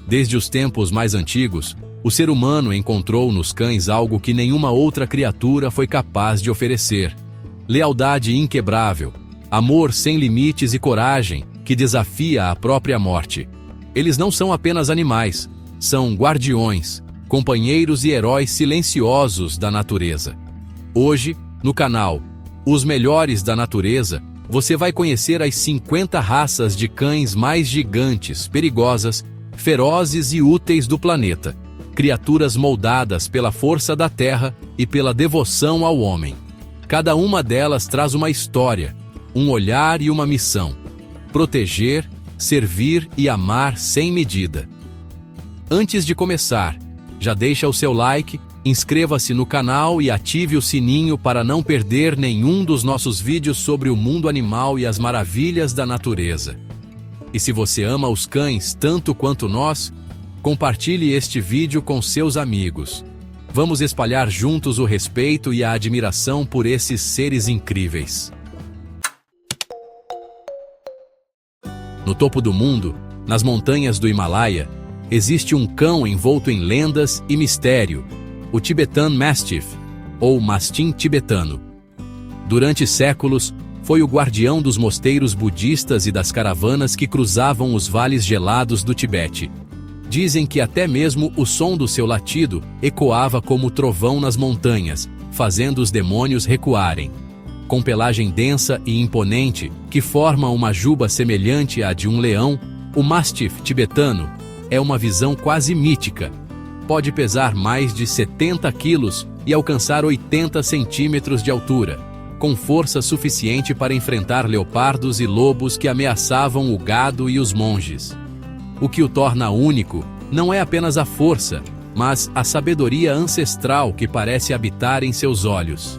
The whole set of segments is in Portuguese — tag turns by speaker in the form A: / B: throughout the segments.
A: Desde os tempos mais antigos, o ser humano encontrou nos cães algo que nenhuma outra criatura foi capaz de oferecer: lealdade inquebrável, amor sem limites e coragem que desafia a própria morte. Eles não são apenas animais, são guardiões, companheiros e heróis silenciosos da natureza. Hoje, no canal Os Melhores da Natureza, você vai conhecer as 50 raças de cães mais gigantes, perigosas, ferozes e úteis do planeta. Criaturas moldadas pela força da terra e pela devoção ao homem. Cada uma delas traz uma história, um olhar e uma missão: proteger, servir e amar sem medida. Antes de começar, já deixa o seu like, inscreva-se no canal e ative o sininho para não perder nenhum dos nossos vídeos sobre o mundo animal e as maravilhas da natureza. E se você ama os cães tanto quanto nós, compartilhe este vídeo com seus amigos. Vamos espalhar juntos o respeito e a admiração por esses seres incríveis. No topo do mundo, nas montanhas do Himalaia, existe um cão envolto em lendas e mistério, o Tibetan Mastiff, ou mastim tibetano. Durante séculos, foi o guardião dos mosteiros budistas e das caravanas que cruzavam os vales gelados do Tibete. Dizem que até mesmo o som do seu latido ecoava como trovão nas montanhas, fazendo os demônios recuarem. Com pelagem densa e imponente, que forma uma juba semelhante à de um leão, o Mastiff tibetano é uma visão quase mítica. Pode pesar mais de 70 quilos e alcançar 80 centímetros de altura, com força suficiente para enfrentar leopardos e lobos que ameaçavam o gado e os monges. O que o torna único não é apenas a força, mas a sabedoria ancestral que parece habitar em seus olhos.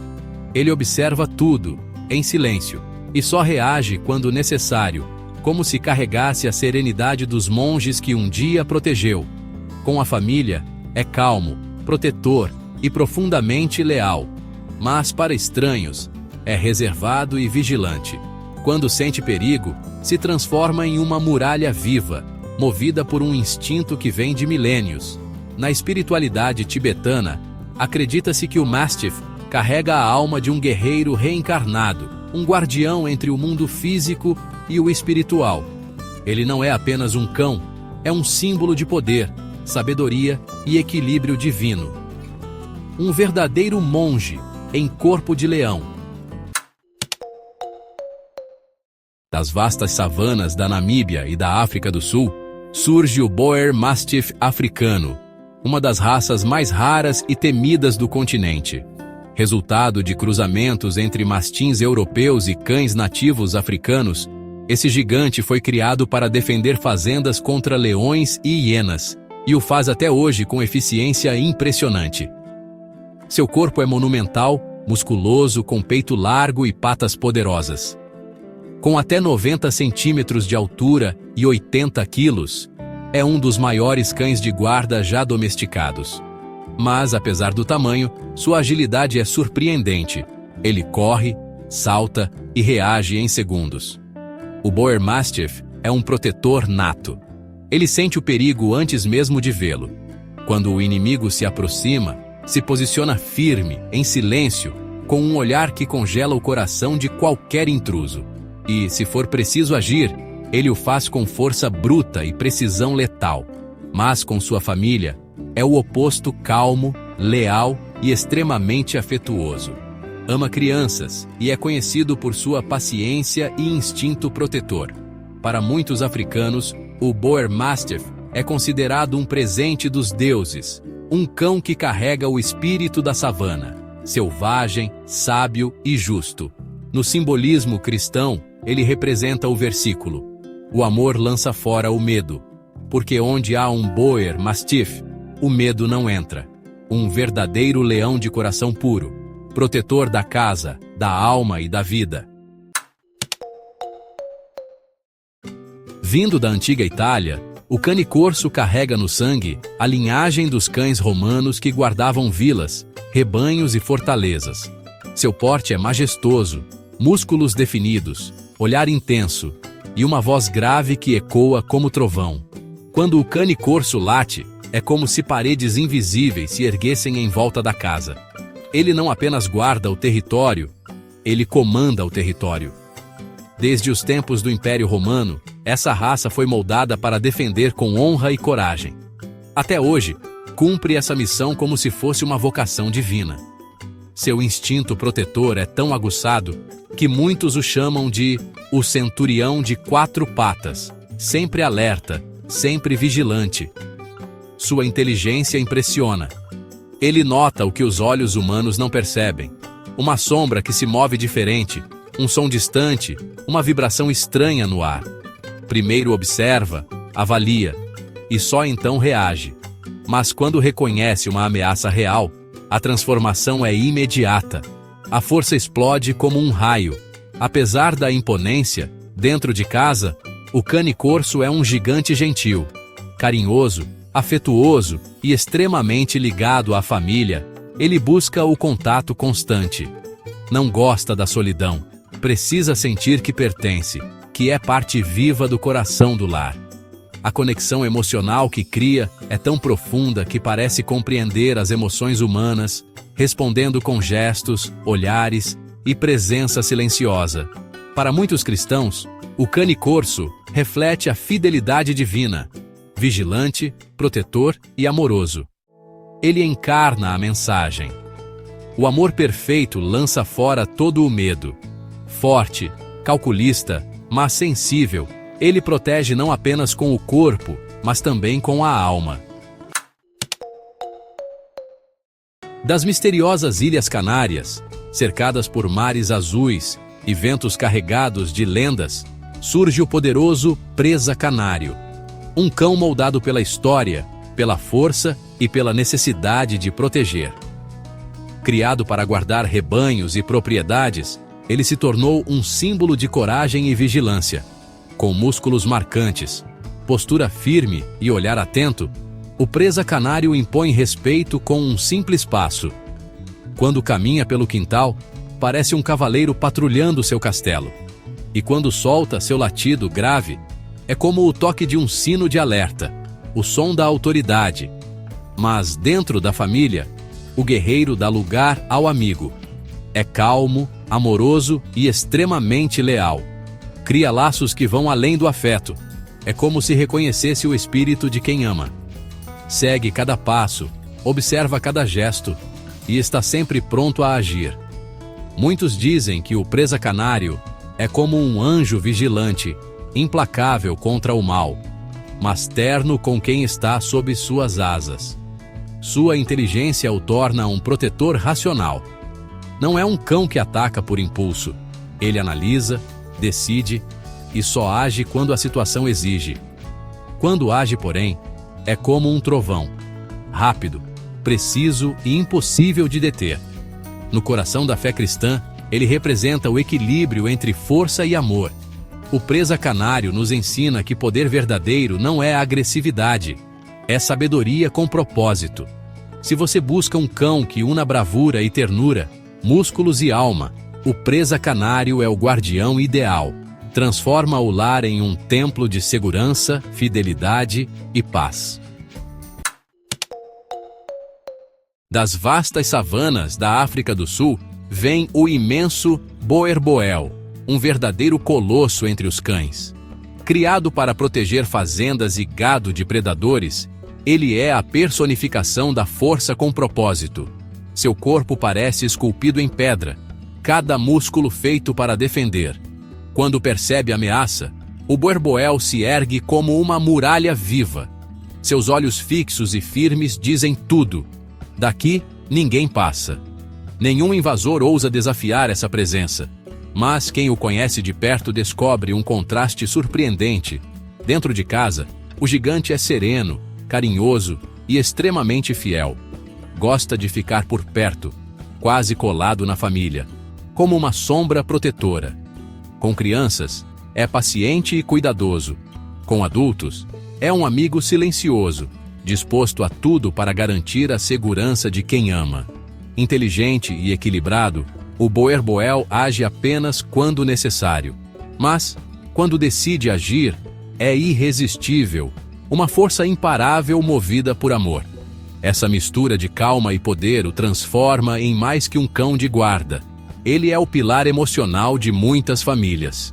A: Ele observa tudo, em silêncio, e só reage quando necessário, como se carregasse a serenidade dos monges que um dia protegeu. Com a família, é calmo, protetor e profundamente leal. Mas para estranhos, é reservado e vigilante. Quando sente perigo, se transforma em uma muralha viva, movida por um instinto que vem de milênios. Na espiritualidade tibetana, acredita-se que o Mastiff carrega a alma de um guerreiro reencarnado, um guardião entre o mundo físico e o espiritual. Ele não é apenas um cão, é um símbolo de poder, sabedoria e equilíbrio divino. Um verdadeiro monge em corpo de leão. Das vastas savanas da Namíbia e da África do Sul, surge o Boer Mastiff africano, uma das raças mais raras e temidas do continente. Resultado de cruzamentos entre mastins europeus e cães nativos africanos, esse gigante foi criado para defender fazendas contra leões e hienas, e o faz até hoje com eficiência impressionante. Seu corpo é monumental, musculoso, com peito largo e patas poderosas. Com até 90 centímetros de altura e 80 quilos, é um dos maiores cães de guarda já domesticados. Mas, apesar do tamanho, sua agilidade é surpreendente. Ele corre, salta e reage em segundos. O Boer Mastiff é um protetor nato. Ele sente o perigo antes mesmo de vê-lo. Quando o inimigo se aproxima, se posiciona firme, em silêncio, com um olhar que congela o coração de qualquer intruso. E, se for preciso agir, ele o faz com força bruta e precisão letal. Mas com sua família, é o oposto: calmo, leal e extremamente afetuoso. Ama crianças e é conhecido por sua paciência e instinto protetor. Para muitos africanos, o Boer Mastiff é considerado um presente dos deuses, um cão que carrega o espírito da savana, selvagem, sábio e justo. No simbolismo cristão, ele representa o versículo: o amor lança fora o medo, porque onde há um Boer Mastiff, o medo não entra. Um verdadeiro leão de coração puro, protetor da casa, da alma e da vida. Vindo da antiga Itália, o cane corso carrega no sangue a linhagem dos cães romanos que guardavam vilas, rebanhos e fortalezas. Seu porte é majestoso, músculos definidos, olhar intenso e uma voz grave que ecoa como trovão. Quando o cane corso late, é como se paredes invisíveis se erguessem em volta da casa. Ele não apenas guarda o território, ele comanda o território. Desde os tempos do Império Romano, essa raça foi moldada para defender com honra e coragem. Até hoje, cumpre essa missão como se fosse uma vocação divina. Seu instinto protetor é tão aguçado que muitos o chamam de o centurião de 4 patas, sempre alerta, sempre vigilante. Sua inteligência impressiona. Ele nota o que os olhos humanos não percebem. Uma sombra que se move diferente, um som distante, uma vibração estranha no ar. Primeiro observa, avalia, e só então reage. Mas quando reconhece uma ameaça real, a transformação é imediata. A força explode como um raio. Apesar da imponência, dentro de casa, o cane corso é um gigante gentil, carinhoso, afetuoso e extremamente ligado à família. Ele busca o contato constante. Não gosta da solidão. Precisa sentir que pertence, que é parte viva do coração do lar. A conexão emocional que cria é tão profunda que parece compreender as emoções humanas, respondendo com gestos, olhares e presença silenciosa. Para muitos cristãos, o cane corso reflete a fidelidade divina, vigilante, protetor e amoroso. Ele encarna a mensagem. O amor perfeito lança fora todo o medo. Forte, calculista, mas sensível, ele protege não apenas com o corpo, mas também com a alma. Das misteriosas Ilhas Canárias, cercadas por mares azuis e ventos carregados de lendas, surge o poderoso presa canário. Um cão moldado pela história, pela força e pela necessidade de proteger. Criado para guardar rebanhos e propriedades, ele se tornou um símbolo de coragem e vigilância. Com músculos marcantes, postura firme e olhar atento, o presa canário impõe respeito com um simples passo. Quando caminha pelo quintal, parece um cavaleiro patrulhando seu castelo. E quando solta seu latido grave, é como o toque de um sino de alerta, o som da autoridade. Mas dentro da família, o guerreiro dá lugar ao amigo. É calmo, amoroso e extremamente leal. Cria laços que vão além do afeto. É como se reconhecesse o espírito de quem ama. Segue cada passo, observa cada gesto e está sempre pronto a agir. Muitos dizem que o presa canário é como um anjo vigilante, implacável contra o mal, mas terno com quem está sob suas asas. Sua inteligência o torna um protetor racional. Não é um cão que ataca por impulso. Ele analisa, decide e só age quando a situação exige. Quando age, porém, é como um trovão. Rápido, preciso e impossível de deter. No coração da fé cristã, ele representa o equilíbrio entre força e amor. O presa canário nos ensina que poder verdadeiro não é agressividade, é sabedoria com propósito. Se você busca um cão que una bravura e ternura, músculos e alma, o presa canário é o guardião ideal. Transforma o lar em um templo de segurança, fidelidade e paz. Das vastas savanas da África do Sul, vem o imenso boerboel, um verdadeiro colosso entre os cães. Criado para proteger fazendas e gado de predadores, ele é a personificação da força com propósito. Seu corpo parece esculpido em pedra, cada músculo feito para defender. Quando percebe a ameaça, o boerboel se ergue como uma muralha viva. Seus olhos fixos e firmes dizem tudo. Daqui, ninguém passa. Nenhum invasor ousa desafiar essa presença. Mas quem o conhece de perto descobre um contraste surpreendente. Dentro de casa, o gigante é sereno, carinhoso e extremamente fiel. Gosta de ficar por perto, quase colado na família, como uma sombra protetora. Com crianças, é paciente e cuidadoso. Com adultos, é um amigo silencioso, disposto a tudo para garantir a segurança de quem ama. Inteligente e equilibrado, o boerboel age apenas quando necessário. Mas, quando decide agir, é irresistível, uma força imparável movida por amor. Essa mistura de calma e poder o transforma em mais que um cão de guarda. Ele é o pilar emocional de muitas famílias.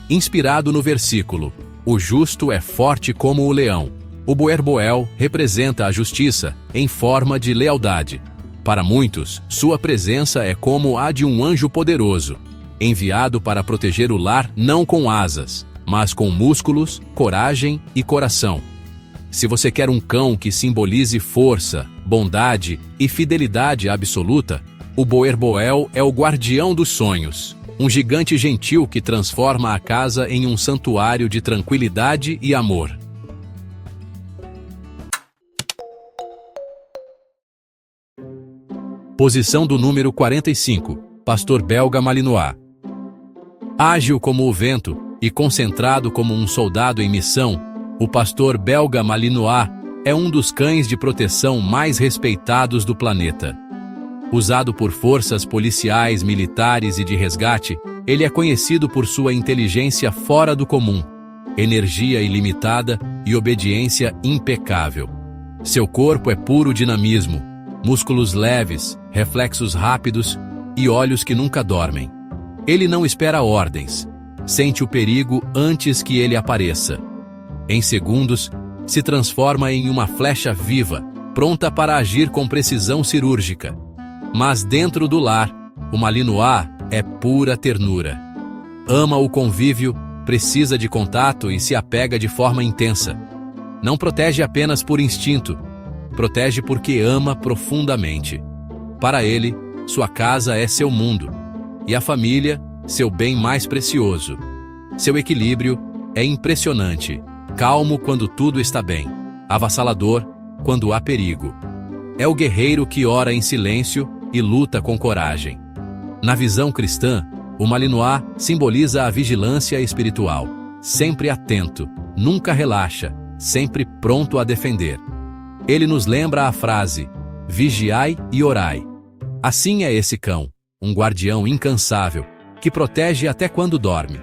A: Inspirado no versículo, "O justo é forte como o leão", o Boer-Boel representa a justiça em forma de lealdade. Para muitos, sua presença é como a de um anjo poderoso, enviado para proteger o lar não com asas, mas com músculos, coragem e coração. Se você quer um cão que simbolize força, bondade e fidelidade absoluta, o Boer-Boel é o guardião dos sonhos, um gigante gentil que transforma a casa em um santuário de tranquilidade e amor. Posição do número 45, Pastor Belga Malinois. Ágil como o vento e concentrado como um soldado em missão, o pastor Belga Malinois é um dos cães de proteção mais respeitados do planeta. Usado por forças policiais, militares e de resgate, ele é conhecido por sua inteligência fora do comum, energia ilimitada e obediência impecável. Seu corpo é puro dinamismo, músculos leves, reflexos rápidos e olhos que nunca dormem. Ele não espera ordens, sente o perigo antes que ele apareça. Em segundos, se transforma em uma flecha viva, pronta para agir com precisão cirúrgica. Mas dentro do lar, o Malinois é pura ternura. Ama o convívio, precisa de contato e se apega de forma intensa. Não protege apenas por instinto, protege porque ama profundamente. Para ele, sua casa é seu mundo, e a família, seu bem mais precioso. Seu equilíbrio é impressionante, calmo quando tudo está bem, avassalador quando há perigo. É o guerreiro que ora em silêncio e luta com coragem. Na visão cristã, o Malinois simboliza a vigilância espiritual, sempre atento, nunca relaxa, sempre pronto a defender. Ele nos lembra a frase, "Vigiai e orai". Assim é esse cão, um guardião incansável, que protege até quando dorme.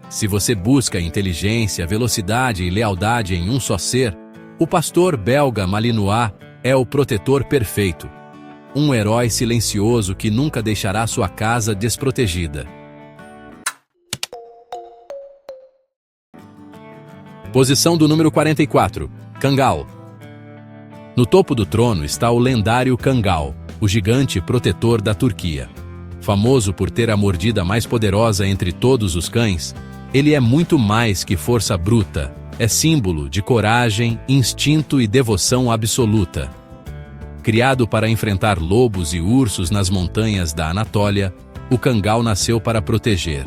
A: Se você busca inteligência, velocidade e lealdade em um só ser, o pastor Belga Malinois é o protetor perfeito. Um herói silencioso que nunca deixará sua casa desprotegida. Posição do número 44, Kangal. No topo do trono está o lendário Kangal, o gigante protetor da Turquia. Famoso por ter a mordida mais poderosa entre todos os cães, ele é muito mais que força bruta, é símbolo de coragem, instinto e devoção absoluta. Criado para enfrentar lobos e ursos nas montanhas da Anatólia, o Kangal nasceu para proteger.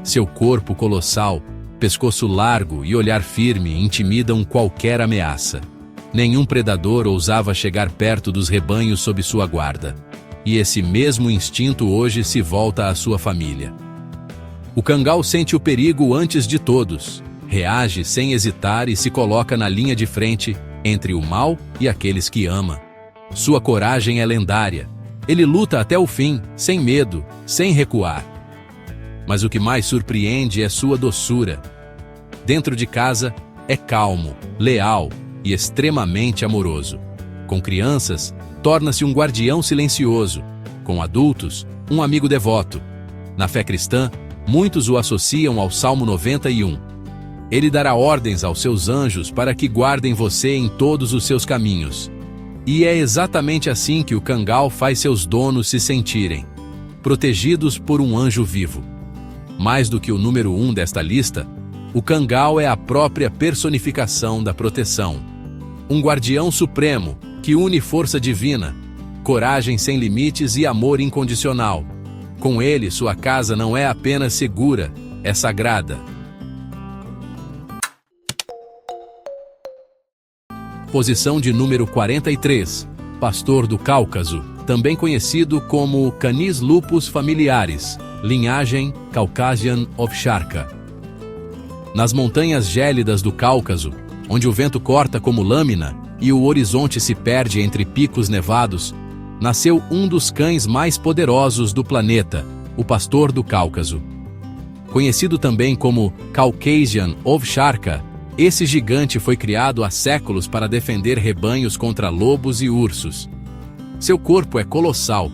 A: Seu corpo colossal, pescoço largo e olhar firme intimidam qualquer ameaça. Nenhum predador ousava chegar perto dos rebanhos sob sua guarda. E esse mesmo instinto hoje se volta à sua família. O Kangal sente o perigo antes de todos, reage sem hesitar e se coloca na linha de frente entre o mal e aqueles que ama. Sua coragem é lendária. Ele luta até o fim, sem medo, sem recuar. Mas o que mais surpreende é sua doçura. Dentro de casa, é calmo, leal e extremamente amoroso. Com crianças, torna-se um guardião silencioso. Com adultos, um amigo devoto. Na fé cristã, muitos o associam ao Salmo 91. Ele dará ordens aos seus anjos para que guardem você em todos os seus caminhos. E é exatamente assim que o Kangal faz seus donos se sentirem, protegidos por um anjo vivo. Mais do que o número 1 desta lista, o Kangal é a própria personificação da proteção. Um guardião supremo que une força divina, coragem sem limites e amor incondicional. Com ele, sua casa não é apenas segura, é sagrada. Posição de número 43, Pastor do Cáucaso, também conhecido como Canis lupus familiaris, linhagem Caucasian Ovcharka. Nas montanhas gélidas do Cáucaso, onde o vento corta como lâmina e o horizonte se perde entre picos nevados, nasceu um dos cães mais poderosos do planeta, o Pastor do Cáucaso. Conhecido também como Caucasian Ovcharka, esse gigante foi criado há séculos para defender rebanhos contra lobos e ursos. Seu corpo é colossal,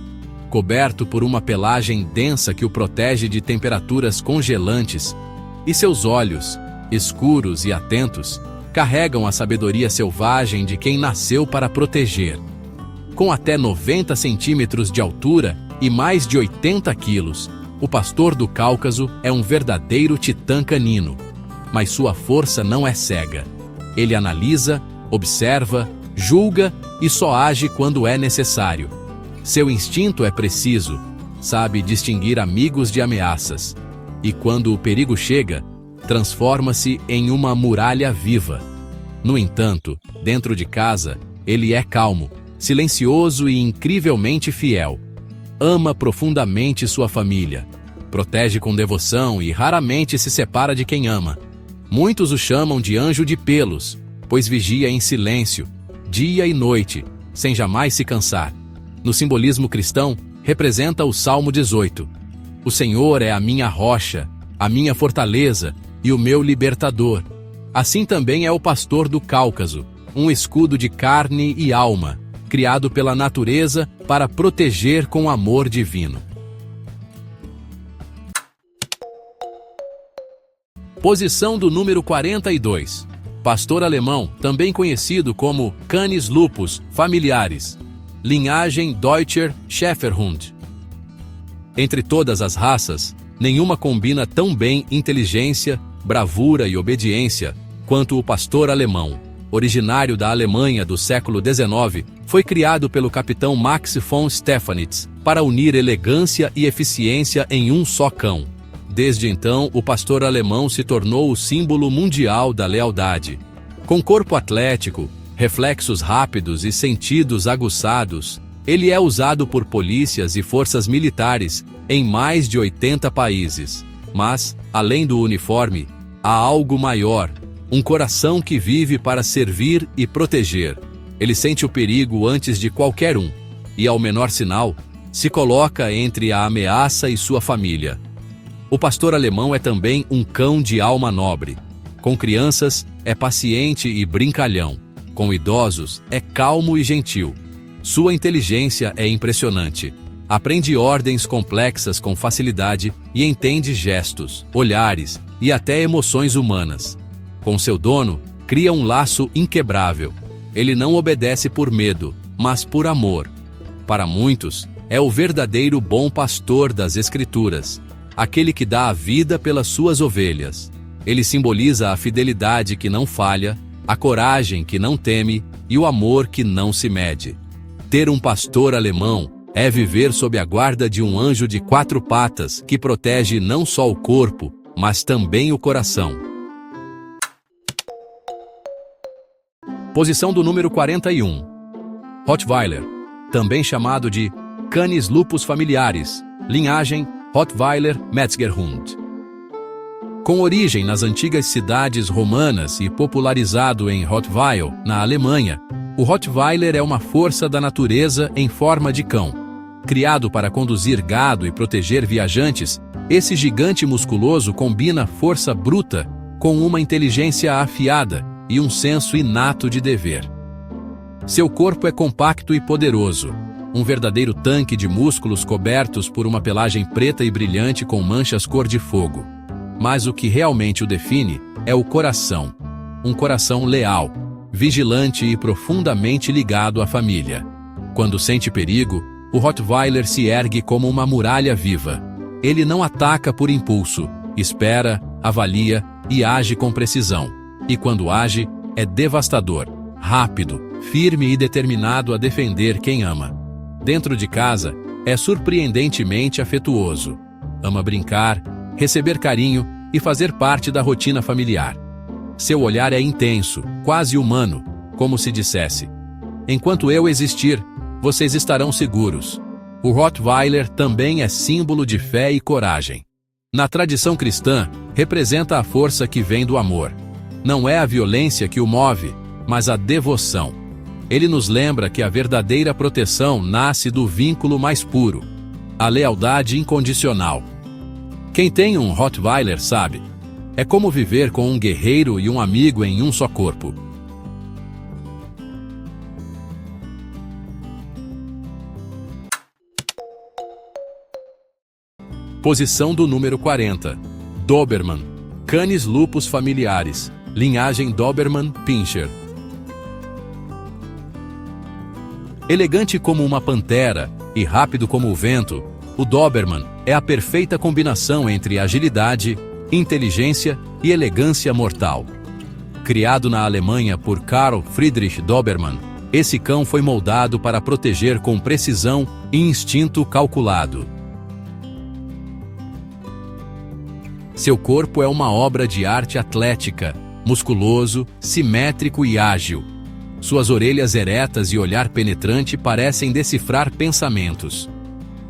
A: coberto por uma pelagem densa que o protege de temperaturas congelantes, e seus olhos, escuros e atentos, carregam a sabedoria selvagem de quem nasceu para proteger. Com até 90 centímetros de altura e mais de 80 quilos, o pastor do Cáucaso é um verdadeiro titã canino. Mas sua força não é cega. Ele analisa, observa, julga e só age quando é necessário. Seu instinto é preciso, sabe distinguir amigos de ameaças. E quando o perigo chega, transforma-se em uma muralha viva. No entanto, dentro de casa, ele é calmo, silencioso e incrivelmente fiel. Ama profundamente sua família. Protege com devoção e raramente se separa de quem ama. Muitos o chamam de anjo de pelos, pois vigia em silêncio, dia e noite, sem jamais se cansar. No simbolismo cristão, representa o Salmo 18. O Senhor é a minha rocha, a minha fortaleza e o meu libertador. Assim também é o pastor do Cáucaso, um escudo de carne e alma, criado pela natureza para proteger com amor divino. Posição do número 42. Pastor alemão, também conhecido como Canis lupus familiaris. Linhagem Deutscher Schäferhund. Entre todas as raças, nenhuma combina tão bem inteligência, bravura e obediência quanto o pastor alemão. Originário da Alemanha do século XIX, foi criado pelo capitão Max von Stephanitz para unir elegância e eficiência em um só cão. Desde então, o pastor alemão se tornou o símbolo mundial da lealdade. Com corpo atlético, reflexos rápidos e sentidos aguçados, ele é usado por polícias e forças militares em mais de 80 países. Mas, além do uniforme, há algo maior, um coração que vive para servir e proteger. Ele sente o perigo antes de qualquer um, e ao menor sinal, se coloca entre a ameaça e sua família. O pastor alemão é também um cão de alma nobre. Com crianças, é paciente e brincalhão. Com idosos, é calmo e gentil. Sua inteligência é impressionante. Aprende ordens complexas com facilidade e entende gestos, olhares e até emoções humanas. Com seu dono, cria um laço inquebrável. Ele não obedece por medo, mas por amor. Para muitos, é o verdadeiro bom pastor das Escrituras, aquele que dá a vida pelas suas ovelhas. Ele simboliza a fidelidade que não falha, a coragem que não teme e o amor que não se mede. Ter um pastor alemão é viver sob a guarda de um anjo de 4 patas que protege não só o corpo, mas também o coração. Posição do número 41. Rottweiler, também chamado de Canis lupus familiaris, linhagem Rottweiler Metzgerhund. Com origem nas antigas cidades romanas e popularizado em Rottweil, na Alemanha, o Rottweiler é uma força da natureza em forma de cão. Criado para conduzir gado e proteger viajantes, esse gigante musculoso combina força bruta com uma inteligência afiada e um senso inato de dever. Seu corpo é compacto e poderoso, um verdadeiro tanque de músculos cobertos por uma pelagem preta e brilhante com manchas cor de fogo. Mas o que realmente o define é o coração. Um coração leal, vigilante e profundamente ligado à família. Quando sente perigo, o Rottweiler se ergue como uma muralha viva. Ele não ataca por impulso, espera, avalia e age com precisão. E quando age, é devastador, rápido, firme e determinado a defender quem ama. Dentro de casa, é surpreendentemente afetuoso. Ama brincar, receber carinho e fazer parte da rotina familiar. Seu olhar é intenso, quase humano, como se dissesse: enquanto eu existir, vocês estarão seguros. O Rottweiler também é símbolo de fé e coragem. Na tradição cristã, representa a força que vem do amor. Não é a violência que o move, mas a devoção. Ele nos lembra que a verdadeira proteção nasce do vínculo mais puro, a lealdade incondicional. Quem tem um Rottweiler sabe. É como viver com um guerreiro e um amigo em um só corpo. Posição do número 40. Doberman. Canis lupus familiares. Linhagem Doberman-Pinscher. Elegante como uma pantera e rápido como o vento, o Doberman é a perfeita combinação entre agilidade, inteligência e elegância mortal. Criado na Alemanha por Karl Friedrich Doberman, esse cão foi moldado para proteger com precisão e instinto calculado. Seu corpo é uma obra de arte atlética, musculoso, simétrico e ágil. Suas orelhas eretas e olhar penetrante parecem decifrar pensamentos.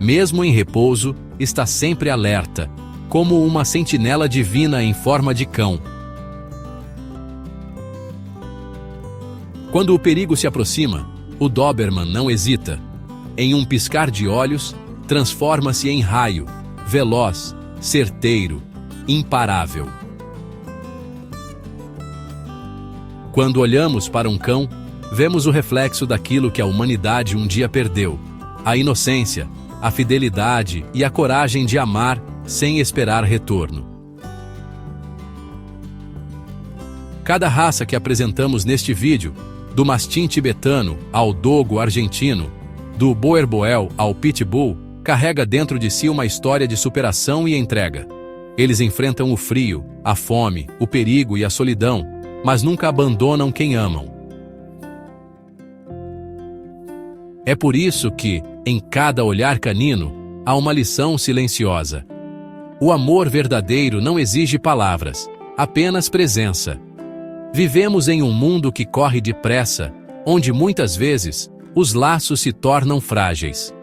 A: Mesmo em repouso, está sempre alerta, como uma sentinela divina em forma de cão. Quando o perigo se aproxima, o Doberman não hesita. Em um piscar de olhos, transforma-se em raio, veloz, certeiro, imparável. Quando olhamos para um cão, vemos o reflexo daquilo que a humanidade um dia perdeu: a inocência, a fidelidade e a coragem de amar sem esperar retorno. Cada raça que apresentamos neste vídeo, do mastim tibetano ao dogo argentino, do boerboel ao pitbull, carrega dentro de si uma história de superação e entrega. Eles enfrentam o frio, a fome, o perigo e a solidão, mas nunca abandonam quem amam. É por isso que, em cada olhar canino, há uma lição silenciosa. O amor verdadeiro não exige palavras, apenas presença. Vivemos em um mundo que corre depressa, onde muitas vezes os laços se tornam frágeis.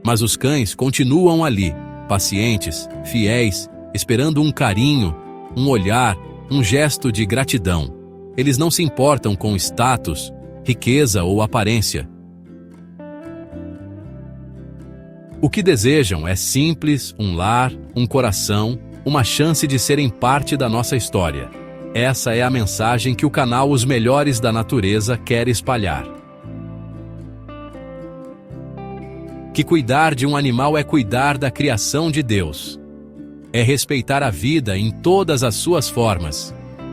A: Mas os cães continuam ali, pacientes, fiéis, esperando um carinho, um olhar, um gesto de gratidão. Eles não se importam com status, riqueza ou aparência. O que desejam é simples, um lar, um coração, uma chance de serem parte da nossa história. Essa é a mensagem que o canal Os Melhores da Natureza quer espalhar. Que cuidar de um animal é cuidar da criação de Deus. É respeitar a vida em todas as suas formas.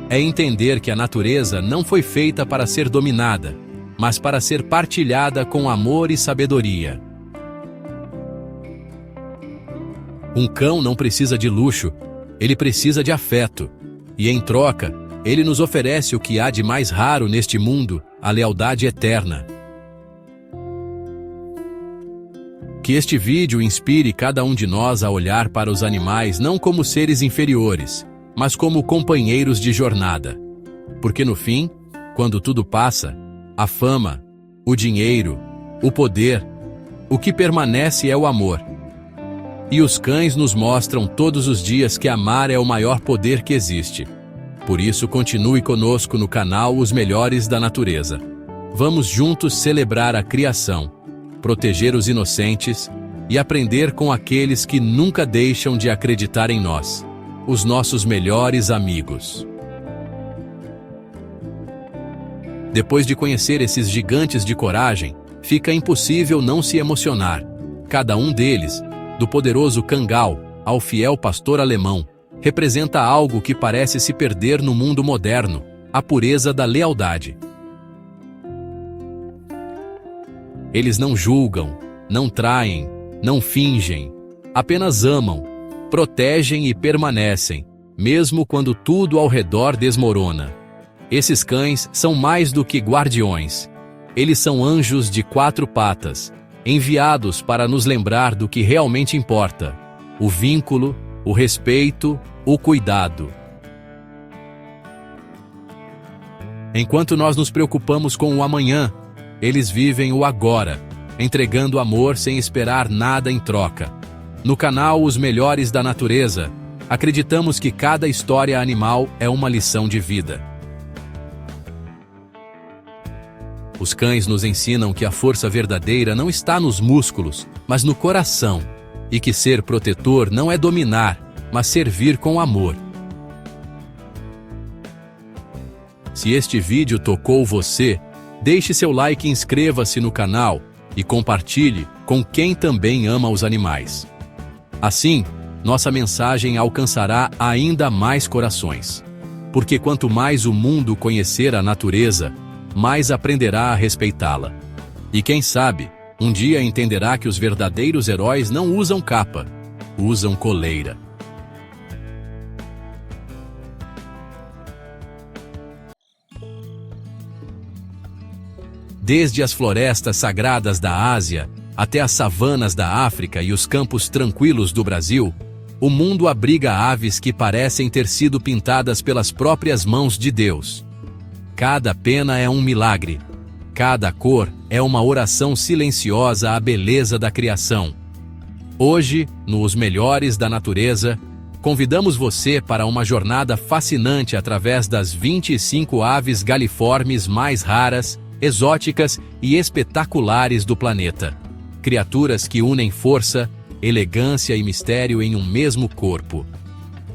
A: É entender que a natureza não foi feita para ser dominada, mas para ser partilhada com amor e sabedoria. Um cão não precisa de luxo, ele precisa de afeto. E em troca, ele nos oferece o que há de mais raro neste mundo, a lealdade eterna. Que este vídeo inspire cada um de nós a olhar para os animais não como seres inferiores, mas como companheiros de jornada. Porque no fim, quando tudo passa, a fama, o dinheiro, o poder, o que permanece é o amor. E os cães nos mostram todos os dias que amar é o maior poder que existe. Por isso, continue conosco no canal Os Melhores da Natureza. Vamos juntos celebrar a criação, proteger os inocentes e aprender com aqueles que nunca deixam de acreditar em nós, os nossos melhores amigos. Depois de conhecer esses gigantes de coragem, fica impossível não se emocionar. Cada um deles, do poderoso cangal ao fiel pastor alemão, representa algo que parece se perder no mundo moderno: a pureza da lealdade. Eles não julgam, não traem, não fingem, apenas amam, protegem e permanecem, mesmo quando tudo ao redor desmorona. Esses cães são mais do que guardiões. Eles são anjos de 4 patas, enviados para nos lembrar do que realmente importa: o vínculo, o respeito, o cuidado. Enquanto nós nos preocupamos com o amanhã, eles vivem o agora, entregando amor sem esperar nada em troca. No canal Os Melhores da Natureza, acreditamos que cada história animal é uma lição de vida. Os cães nos ensinam que a força verdadeira não está nos músculos, mas no coração. e que ser protetor não é dominar, mas servir com amor. Se este vídeo tocou você, deixe seu like e inscreva-se no canal e compartilhe com quem também ama os animais. Assim, nossa mensagem alcançará ainda mais corações. Porque quanto mais o mundo conhecer a natureza, mais aprenderá a respeitá-la. E quem sabe, um dia entenderá que os verdadeiros heróis não usam capa, usam coleira. Desde as florestas sagradas da Ásia até as savanas da África e os campos tranquilos do Brasil, o mundo abriga aves que parecem ter sido pintadas pelas próprias mãos de Deus. Cada pena é um milagre. Cada cor é uma oração silenciosa à beleza da criação. Hoje, nos Melhores da Natureza, convidamos você para uma jornada fascinante através das 25 aves galiformes mais raras, exóticas e espetaculares do planeta. Criaturas que unem força, elegância e mistério em um mesmo corpo.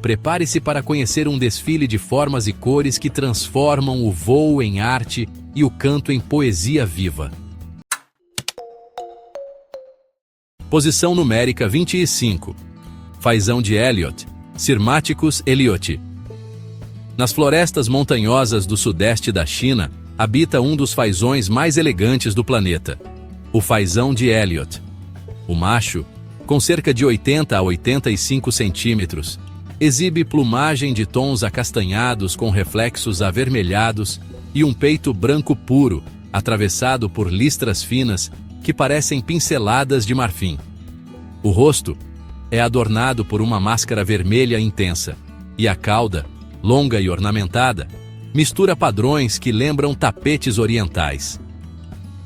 A: Prepare-se para conhecer um desfile de formas e cores que transformam o voo em arte e o canto em poesia viva. Posição numérica 25. Fazão de Elliot, Syrmaticus ellioti. Nas florestas montanhosas do sudeste da China, habita um dos fazões mais elegantes do planeta, o fazão de Elliot. O macho, com cerca de 80 a 85 centímetros, exibe plumagem de tons acastanhados com reflexos avermelhados e um peito branco puro, atravessado por listras finas que parecem pinceladas de marfim. O rosto é adornado por uma máscara vermelha intensa, e a cauda, longa e ornamentada, mistura padrões que lembram tapetes orientais.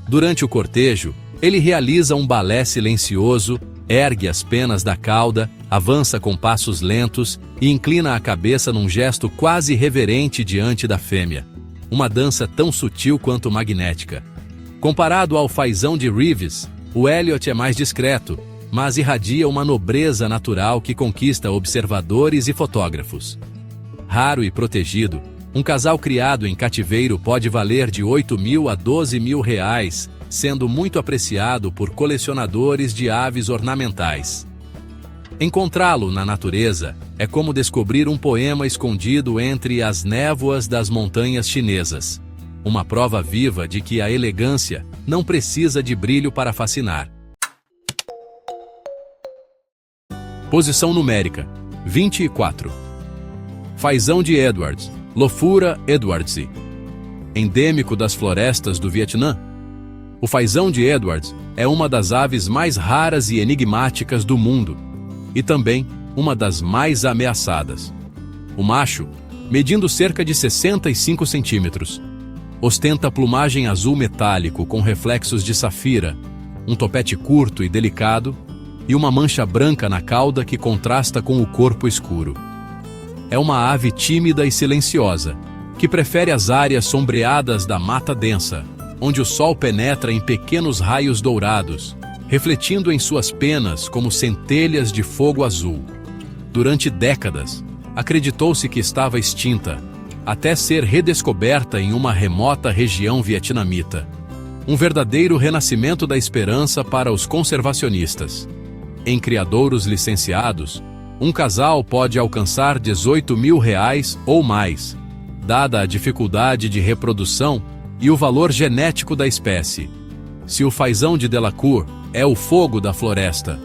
A: Durante o cortejo, ele realiza um balé silencioso, ergue as penas da cauda, avança com passos lentos e inclina a cabeça num gesto quase reverente diante da fêmea. Uma dança tão sutil quanto magnética. Comparado ao fazão de Reeves, o Elliot é mais discreto, mas irradia uma nobreza natural que conquista observadores e fotógrafos. Raro e protegido, um casal criado em cativeiro pode valer de R$8.000 a R$12.000, sendo muito apreciado por colecionadores de aves ornamentais. Encontrá-lo na natureza é como descobrir um poema escondido entre as névoas das montanhas chinesas. Uma prova viva de que a elegância não precisa de brilho para fascinar. Posição numérica 24. Fazão de Edwards, Lophura edwardsi. Endêmico das florestas do Vietnã, o fazão de Edwards é uma das aves mais raras e enigmáticas do mundo, e também uma das mais ameaçadas. O macho, medindo cerca de 65 centímetros, ostenta plumagem azul metálico com reflexos de safira, um topete curto e delicado e uma mancha branca na cauda que contrasta com o corpo escuro. É uma ave tímida e silenciosa, que prefere as áreas sombreadas da mata densa, onde o sol penetra em pequenos raios dourados, refletindo em suas penas como centelhas de fogo azul. Durante décadas, acreditou-se que estava extinta, até ser redescoberta em uma remota região vietnamita. Um verdadeiro renascimento da esperança para os conservacionistas. Em criadouros licenciados, um casal pode alcançar R$18.000 ou mais, dada a dificuldade de reprodução e o valor genético da espécie. Se o fazão de Delacour é o fogo da floresta,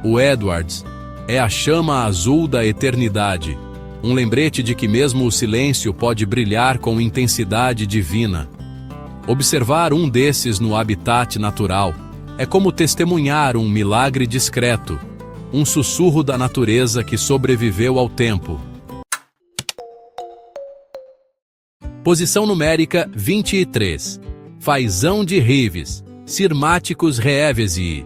A: o Edwards é a chama azul da eternidade, um lembrete de que mesmo o silêncio pode brilhar com intensidade divina. Observar um desses no habitat natural é como testemunhar um milagre discreto, um sussurro da natureza que sobreviveu ao tempo. Posição numérica 23. Fazão de Reeves, Syrmaticus reevesii.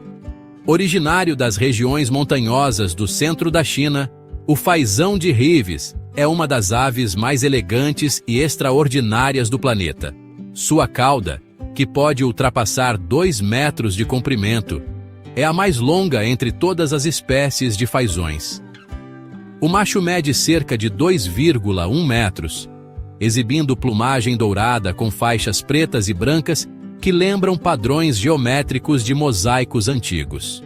A: Originário das regiões montanhosas do centro da China, o fazão de Reeves é uma das aves mais elegantes e extraordinárias do planeta. Sua cauda, que pode ultrapassar 2 metros de comprimento, é a mais longa entre todas as espécies de fazões. O macho mede cerca de 2,1 metros, exibindo plumagem dourada com faixas pretas e brancas que lembram padrões geométricos de mosaicos antigos.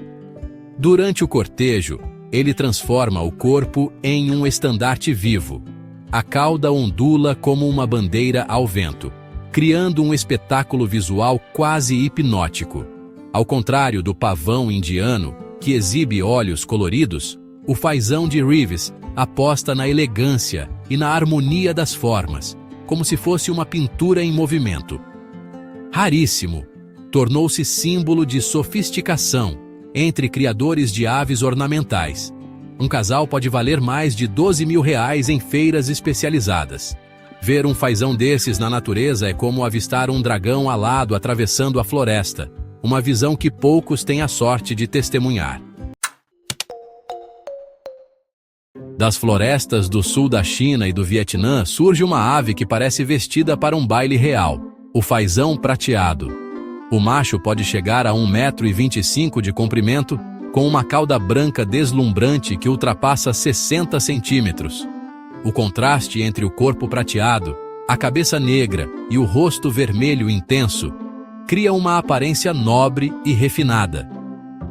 A: Durante o cortejo, ele transforma o corpo em um estandarte vivo. A cauda ondula como uma bandeira ao vento, criando um espetáculo visual quase hipnótico. Ao contrário do pavão indiano, que exibe olhos coloridos, o fazão de Reeves aposta na elegância e na harmonia das formas, como se fosse uma pintura em movimento. Raríssimo, tornou-se símbolo de sofisticação entre criadores de aves ornamentais. Um casal pode valer mais de R$12 mil em feiras especializadas. Ver um fazão desses na natureza é como avistar um dragão alado atravessando a floresta, uma visão que poucos têm a sorte de testemunhar. Das florestas do sul da China e do Vietnã surge uma ave que parece vestida para um baile real, o fazão prateado. O macho pode chegar a 1,25 m de comprimento, com uma cauda branca deslumbrante que ultrapassa 60 centímetros. O contraste entre o corpo prateado, a cabeça negra e o rosto vermelho intenso cria uma aparência nobre e refinada.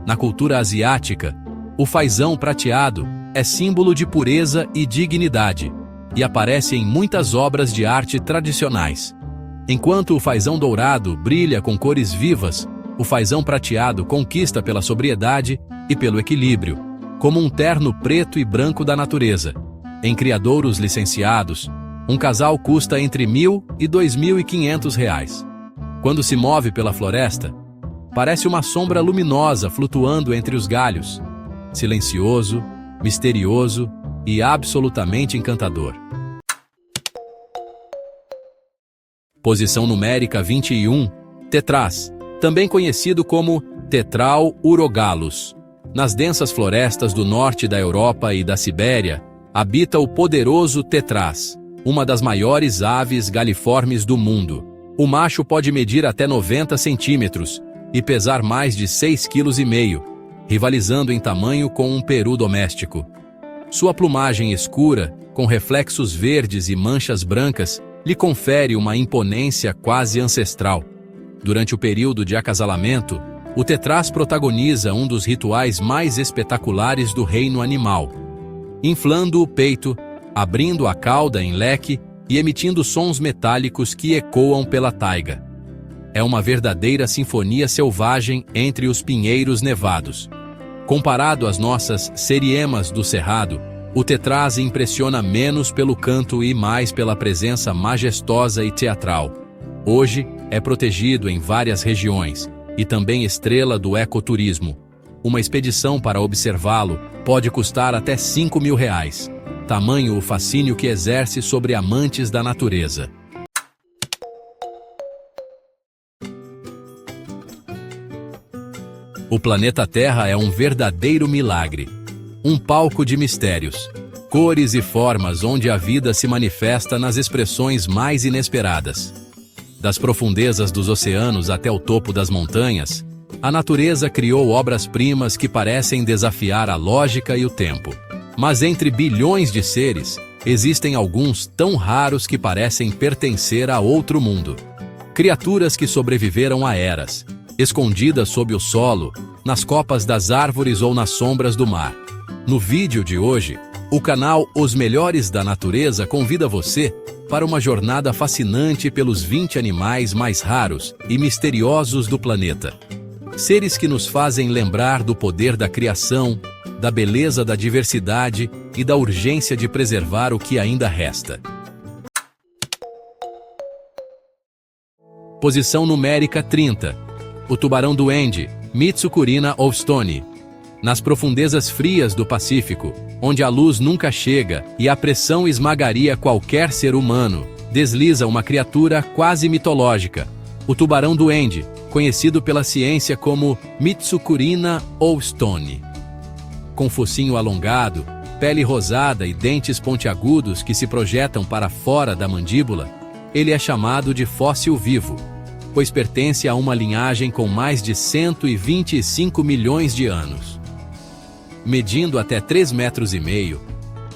A: Na cultura asiática, o fazão prateado é símbolo de pureza e dignidade e aparece em muitas obras de arte tradicionais. Enquanto o fazão dourado brilha com cores vivas, o fazão prateado conquista pela sobriedade e pelo equilíbrio, como um terno preto e branco da natureza. Em criadouros licenciados, um casal custa entre R$1.000 e R$2.500. Quando se move pela floresta, parece uma sombra luminosa flutuando entre os galhos, silencioso, misterioso e absolutamente encantador. Posição numérica 21, Tetraz, também conhecido como Tetral urogalus. Nas densas florestas do norte da Europa e da Sibéria, habita o poderoso tetraz, uma das maiores aves galiformes do mundo. O macho pode medir até 90 centímetros e pesar mais de 6,5 kg, rivalizando em tamanho com um peru doméstico. Sua plumagem escura, com reflexos verdes e manchas brancas, lhe confere uma imponência quase ancestral. Durante o período de acasalamento, o tetraz protagoniza um dos rituais mais espetaculares do reino animal, inflando o peito, abrindo a cauda em leque e emitindo sons metálicos que ecoam pela taiga. É uma verdadeira sinfonia selvagem entre os pinheiros nevados. Comparado às nossas seriemas do cerrado, o tetraz impressiona menos pelo canto e mais pela presença majestosa e teatral. Hoje, é protegido em várias regiões e também estrela do ecoturismo. Uma expedição para observá-lo pode custar até R$5.000, tamanho o fascínio que exerce sobre amantes da natureza. O planeta Terra é um verdadeiro milagre, um palco de mistérios, cores e formas onde a vida se manifesta nas expressões mais inesperadas. Das profundezas dos oceanos até o topo das montanhas, a natureza criou obras-primas que parecem desafiar a lógica e o tempo. Mas entre bilhões de seres, existem alguns tão raros que parecem pertencer a outro mundo. Criaturas que sobreviveram a eras, escondidas sob o solo, nas copas das árvores ou nas sombras do mar. No vídeo de hoje, o canal Os Melhores da Natureza convida você para uma jornada fascinante pelos 20 animais mais raros e misteriosos do planeta. Seres que nos fazem lembrar do poder da criação, da beleza da diversidade e da urgência de preservar o que ainda resta. Posição numérica 30. O tubarão-duende, Mitsukurina ovstoni. Nas profundezas frias do Pacífico, onde a luz nunca chega e a pressão esmagaria qualquer ser humano, desliza uma criatura quase mitológica, o tubarão-duende, conhecido pela ciência como Mitsukurina ovstoni. Com focinho alongado, pele rosada e dentes pontiagudos que se projetam para fora da mandíbula, ele é chamado de fóssil vivo. pois pertence a uma linhagem com mais de 125 milhões de anos. Medindo até 3,5 metros,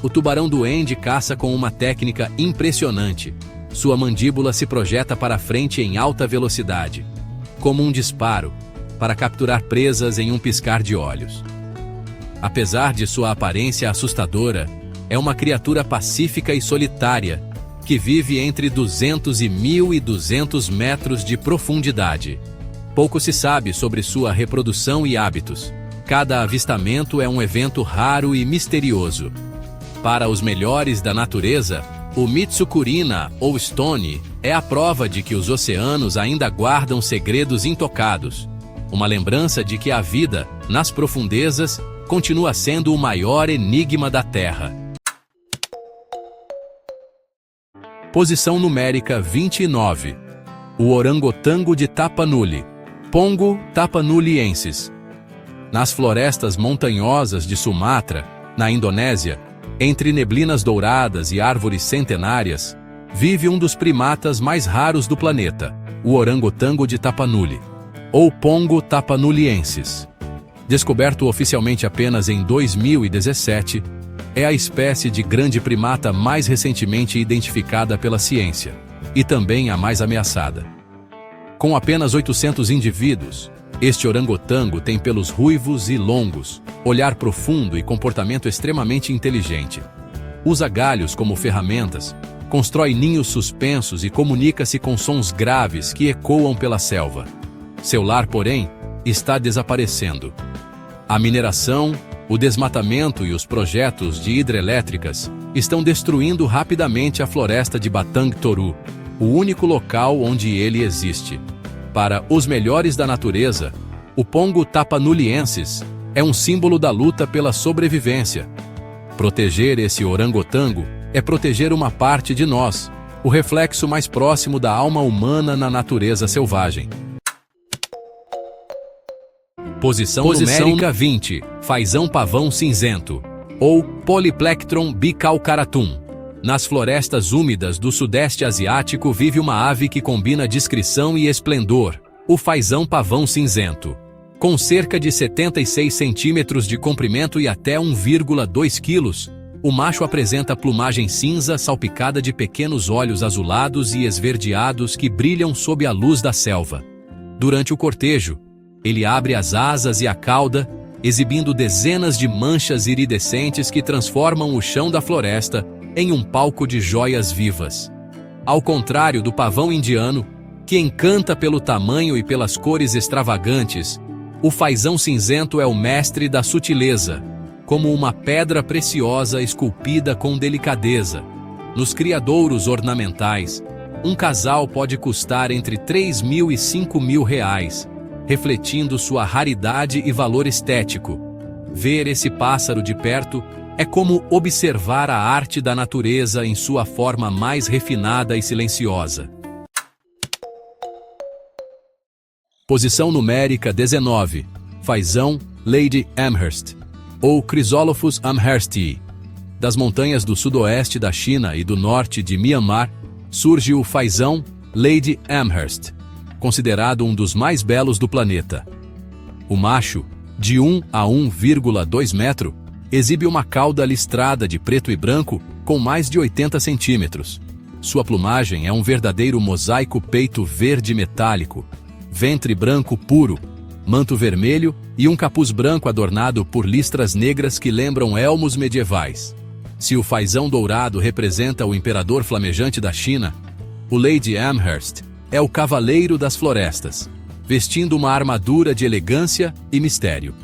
A: o tubarão-duende caça com uma técnica impressionante. Sua mandíbula se projeta para frente em alta velocidade, como um disparo, para capturar presas em um piscar de olhos. Apesar de sua aparência assustadora, é uma criatura pacífica e solitária, que vive entre 200 e 1.200 metros de profundidade. Pouco se sabe sobre sua reprodução e hábitos. Cada avistamento é um evento raro e misterioso. Para os melhores da natureza, o Mitsukurina, ou Stone, é a prova de que os oceanos ainda guardam segredos intocados. Uma lembrança de que a vida, nas profundezas, continua sendo o maior enigma da Terra. Posição numérica 29. O orangotango de Tapanuli, Pongo tapanuliensis. Nas florestas montanhosas de Sumatra, na Indonésia, entre neblinas douradas e árvores centenárias, vive um dos primatas mais raros do planeta, o orangotango de Tapanuli, ou Pongo tapanuliensis. Descoberto oficialmente apenas em 2017, é a espécie de grande primata mais recentemente identificada pela ciência, e também a mais ameaçada. Com apenas 800 indivíduos, este orangotango tem pelos ruivos e longos, olhar profundo e comportamento extremamente inteligente. Usa galhos como ferramentas, constrói ninhos suspensos e comunica-se com sons graves que ecoam pela selva. Seu lar, porém, está desaparecendo. A mineração, o desmatamento e os projetos de hidrelétricas estão destruindo rapidamente a floresta de Batang Toru, o único local onde ele existe. Para os melhores da natureza, o Pongo tapanuliensis é um símbolo da luta pela sobrevivência. Proteger esse orangotango é proteger uma parte de nós, o reflexo mais próximo da alma humana na natureza selvagem. Posição numérica 20. Fazão-pavão cinzento, ou Polyplectron bicalcaratum. Nas florestas úmidas do Sudeste Asiático vive uma ave que combina discrição e esplendor, o fazão-pavão cinzento. Com cerca de 76 centímetros de comprimento e até 1,2 quilos, o macho apresenta plumagem cinza salpicada de pequenos olhos azulados e esverdeados que brilham sob a luz da selva. Durante o cortejo, ele abre as asas e a cauda, exibindo dezenas de manchas iridescentes que transformam o chão da floresta em um palco de joias vivas. Ao contrário do pavão indiano, que encanta pelo tamanho e pelas cores extravagantes, o fazão cinzento é o mestre da sutileza, como uma pedra preciosa esculpida com delicadeza. Nos criadouros ornamentais, um casal pode custar entre R$3.000 e R$5.000, refletindo sua raridade e valor estético. Ver esse pássaro de perto é como observar a arte da natureza em sua forma mais refinada e silenciosa. Posição numérica 19. Fazão Lady Amherst, ou Chrysolophus amherstii. Das montanhas do sudoeste da China e do norte de Myanmar, surge o fazão Lady Amherst, considerado um dos mais belos do planeta. O macho, de 1 a 1,2 metro, exibe uma cauda listrada de preto e branco com mais de 80 centímetros. Sua plumagem é um verdadeiro mosaico: peito verde metálico, ventre branco puro, manto vermelho e um capuz branco adornado por listras negras que lembram elmos medievais. Se o fazão dourado representa o imperador flamejante da China, o Lady Amherst é o cavaleiro das florestas, vestindo uma armadura de elegância e mistério.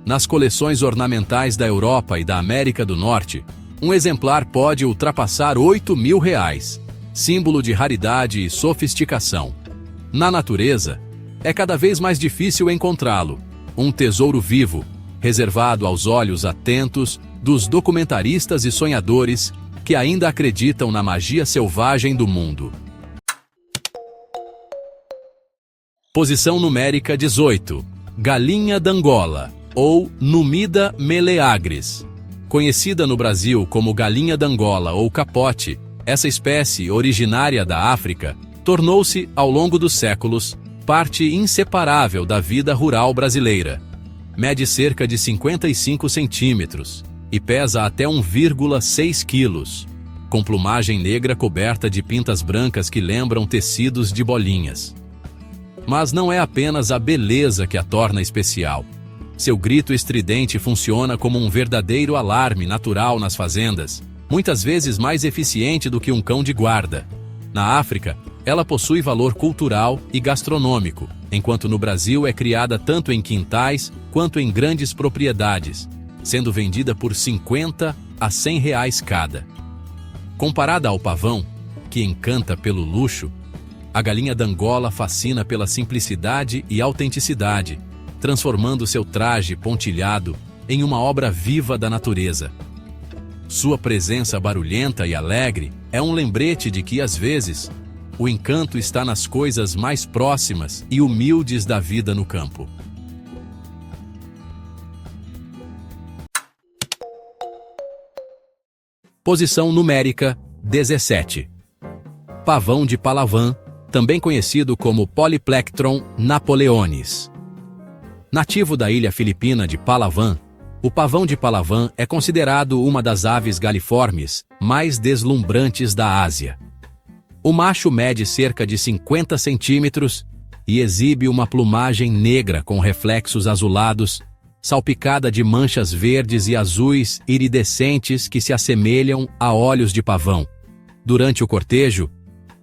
A: Nas coleções ornamentais da Europa e da América do Norte, um exemplar pode ultrapassar R$8.000, símbolo de raridade e sofisticação. Na natureza, é cada vez mais difícil encontrá-lo, um tesouro vivo, reservado aos olhos atentos dos documentaristas e sonhadores que ainda acreditam na magia selvagem do mundo. Posição numérica 18. Galinha d'Angola, ou Numida meleagris. Conhecida no Brasil como galinha d'Angola ou capote, essa espécie, originária da África, tornou-se, ao longo dos séculos, parte inseparável da vida rural brasileira. Mede cerca de 55 centímetros e pesa até 1,6 quilos, com plumagem negra coberta de pintas brancas que lembram tecidos de bolinhas. Mas não é apenas a beleza que a torna especial. Seu grito estridente funciona como um verdadeiro alarme natural nas fazendas, muitas vezes mais eficiente do que um cão de guarda. Na África, ela possui valor cultural e gastronômico, enquanto no Brasil é criada tanto em quintais quanto em grandes propriedades, sendo vendida por 50 a 100 reais cada. Comparada ao pavão, que encanta pelo luxo, a galinha d'Angola fascina pela simplicidade e autenticidade, transformando seu traje pontilhado em uma obra viva da natureza. Sua presença barulhenta e alegre é um lembrete de que, às vezes, o encanto está nas coisas mais próximas e humildes da vida no campo. Posição numérica 17. Pavão de Palawan, também conhecido como Polyplectron napoleonis. Nativo da ilha filipina de Palawan, o pavão de Palawan é considerado uma das aves galiformes mais deslumbrantes da Ásia. O macho mede cerca de 50 centímetros e exibe uma plumagem negra com reflexos azulados, salpicada de manchas verdes e azuis iridescentes que se assemelham a olhos de pavão. Durante o cortejo,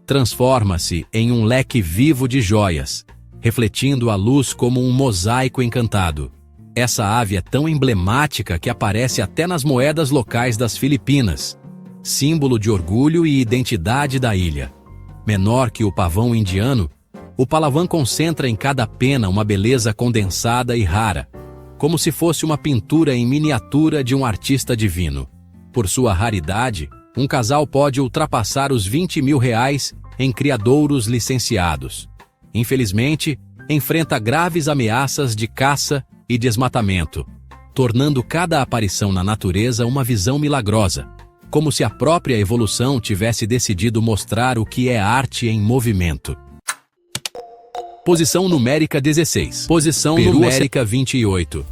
A: transforma-se em um leque vivo de joias, refletindo a luz como um mosaico encantado. Essa ave é tão emblemática que aparece até nas moedas locais das Filipinas, símbolo de orgulho e identidade da ilha. Menor que o pavão indiano, o palawan concentra em cada pena uma beleza condensada e rara, como se fosse uma pintura em miniatura de um artista divino. Por sua raridade, um casal pode ultrapassar os 20 mil reais em criadouros licenciados. Infelizmente, enfrenta graves ameaças de caça e desmatamento, tornando cada aparição na natureza uma visão milagrosa, como se a própria evolução tivesse decidido mostrar o que é arte em movimento. Posição numérica 16. Posição numérica 28.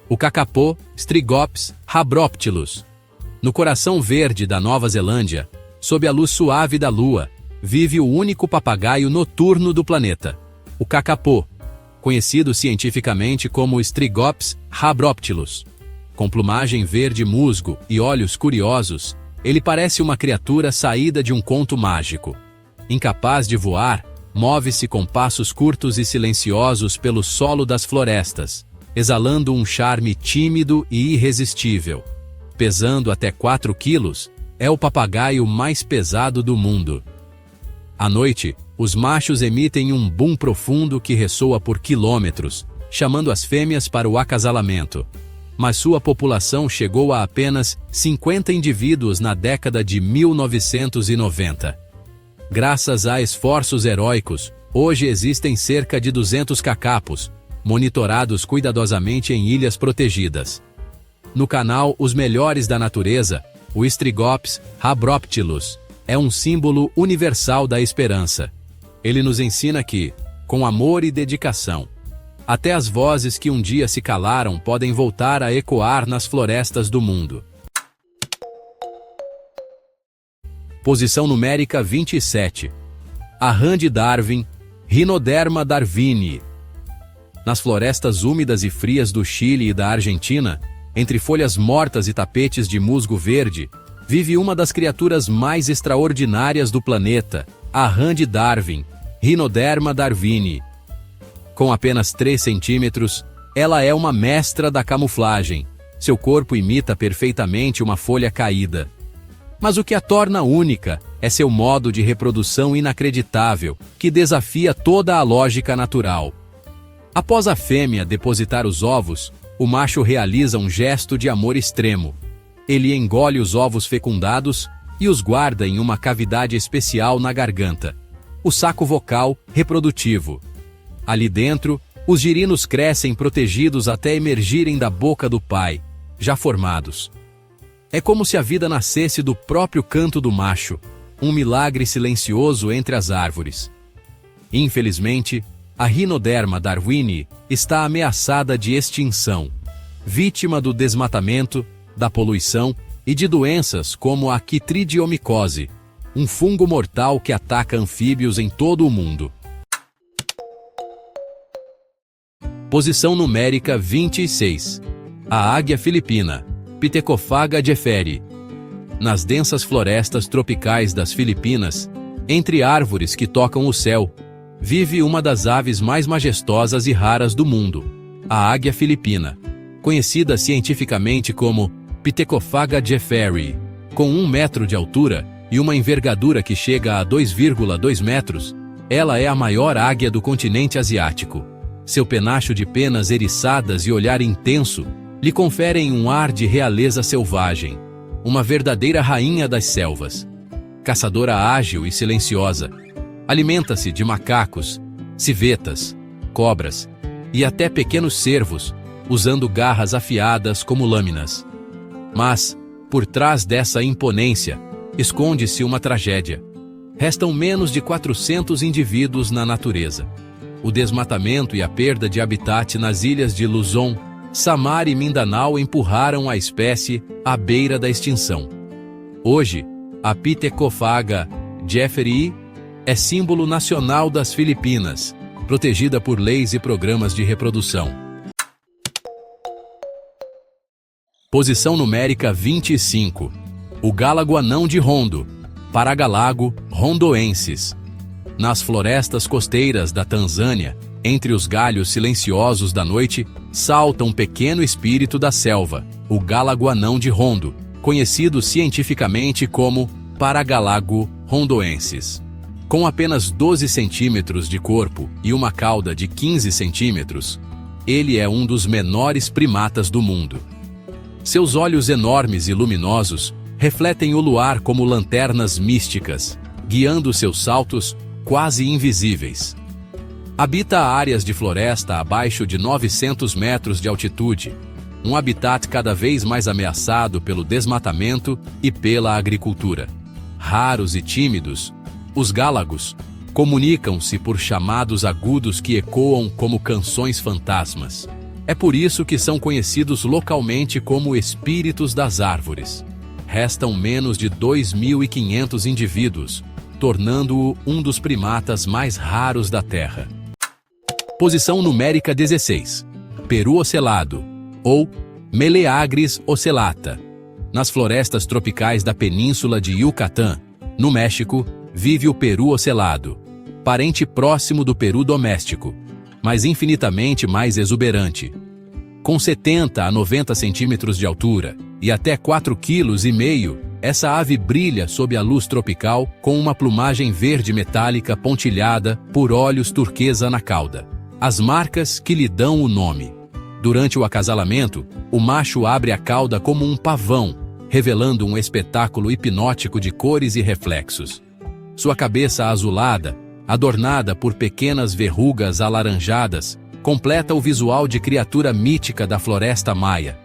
A: O kakapo Strigops habroptilus. No coração verde da Nova Zelândia, sob a luz suave da lua, vive o único papagaio noturno do planeta, o kakapo, conhecido cientificamente como Strigops habroptilus. Com plumagem verde musgo e olhos curiosos, ele parece uma criatura saída de um conto mágico. Incapaz de voar, move-se com passos curtos e silenciosos pelo solo das florestas, exalando um charme tímido e irresistível. Pesando até 4 quilos, é o papagaio mais pesado do mundo. À noite, os machos emitem um boom profundo que ressoa por quilômetros, chamando as fêmeas para o acasalamento. Mas sua população chegou a apenas 50 indivíduos na década de 1990. Graças a esforços heróicos, hoje existem cerca de 200 kakapos, monitorados cuidadosamente em ilhas protegidas. No canal Os Melhores da Natureza, o Strigops habroptilus é um símbolo universal da esperança. Ele nos ensina que, com amor e dedicação, até as vozes que um dia se calaram podem voltar a ecoar nas florestas do mundo. Posição numérica 27. A rã de Darwin, Rhinoderma darwinii. Nas florestas úmidas e frias do Chile e da Argentina, entre folhas mortas e tapetes de musgo verde, vive uma das criaturas mais extraordinárias do planeta, a rã de Darwin, Rhinoderma darwinii. Com apenas 3 centímetros, ela é uma mestra da camuflagem. Seu corpo imita perfeitamente uma folha caída. Mas o que a torna única é seu modo de reprodução inacreditável, que desafia toda a lógica natural. Após a fêmea depositar os ovos, o macho realiza um gesto de amor extremo. Ele engole os ovos fecundados e os guarda em uma cavidade especial na garganta, o saco vocal reprodutivo. Ali dentro, os girinos crescem protegidos até emergirem da boca do pai, já formados. É como se a vida nascesse do próprio canto do macho, um milagre silencioso entre as árvores. Infelizmente, a Rhinoderma darwini está ameaçada de extinção, vítima do desmatamento, da poluição e de doenças como a quitridiomicose, um fungo mortal que ataca anfíbios em todo o mundo. Posição numérica 26. A águia filipina, Pithecophaga jefferi. Nas densas florestas tropicais das Filipinas, entre árvores que tocam o céu, vive uma das aves mais majestosas e raras do mundo, a águia filipina, conhecida cientificamente como Pithecophaga jefferi. Com 1 metro de altura e uma envergadura que chega a 2,2 metros, ela é a maior águia do continente asiático. Seu penacho de penas eriçadas e olhar intenso lhe conferem um ar de realeza selvagem, uma verdadeira rainha das selvas. Caçadora ágil e silenciosa, alimenta-se de macacos, civetas, cobras e até pequenos cervos, usando garras afiadas como lâminas. Mas, por trás dessa imponência, esconde-se uma tragédia. Restam menos de 400 indivíduos na natureza. O desmatamento e a perda de habitat nas ilhas de Luzon, Samar e Mindanao empurraram a espécie à beira da extinção. Hoje, a Pithecophaga jefferi é símbolo nacional das Filipinas, protegida por leis e programas de reprodução. Posição numérica 25. O gálago anão de Rondo, Paragalago rondoensis. Nas florestas costeiras da Tanzânia, entre os galhos silenciosos da noite, salta um pequeno espírito da selva, o gálago anão de Rondo, conhecido cientificamente como Paragalago rondoensis. Com apenas 12 centímetros de corpo e uma cauda de 15 centímetros, ele é um dos menores primatas do mundo. Seus olhos enormes e luminosos refletem o luar como lanternas místicas, guiando seus saltos quase invisíveis. Habita áreas de floresta abaixo de 900 metros de altitude, um habitat cada vez mais ameaçado pelo desmatamento e pela agricultura. Raros e tímidos, os gálagos comunicam-se por chamados agudos que ecoam como canções fantasmas. É por isso que são conhecidos localmente como espíritos das árvores. Restam menos de 2.500 indivíduos, tornando-o um dos primatas mais raros da Terra. Posição numérica 16. Peru ocelado, ou Meleagris ocellata. Nas florestas tropicais da península de Yucatán, no México, vive o peru ocelado, parente próximo do peru doméstico, mas infinitamente mais exuberante. Com 70 a 90 centímetros de altura e até 4,5 kg, essa ave brilha sob a luz tropical com uma plumagem verde metálica pontilhada por olhos turquesa na cauda, as marcas que lhe dão o nome. Durante o acasalamento, o macho abre a cauda como um pavão, revelando um espetáculo hipnótico de cores e reflexos. Sua cabeça azulada, adornada por pequenas verrugas alaranjadas, completa o visual de criatura mítica da floresta maia.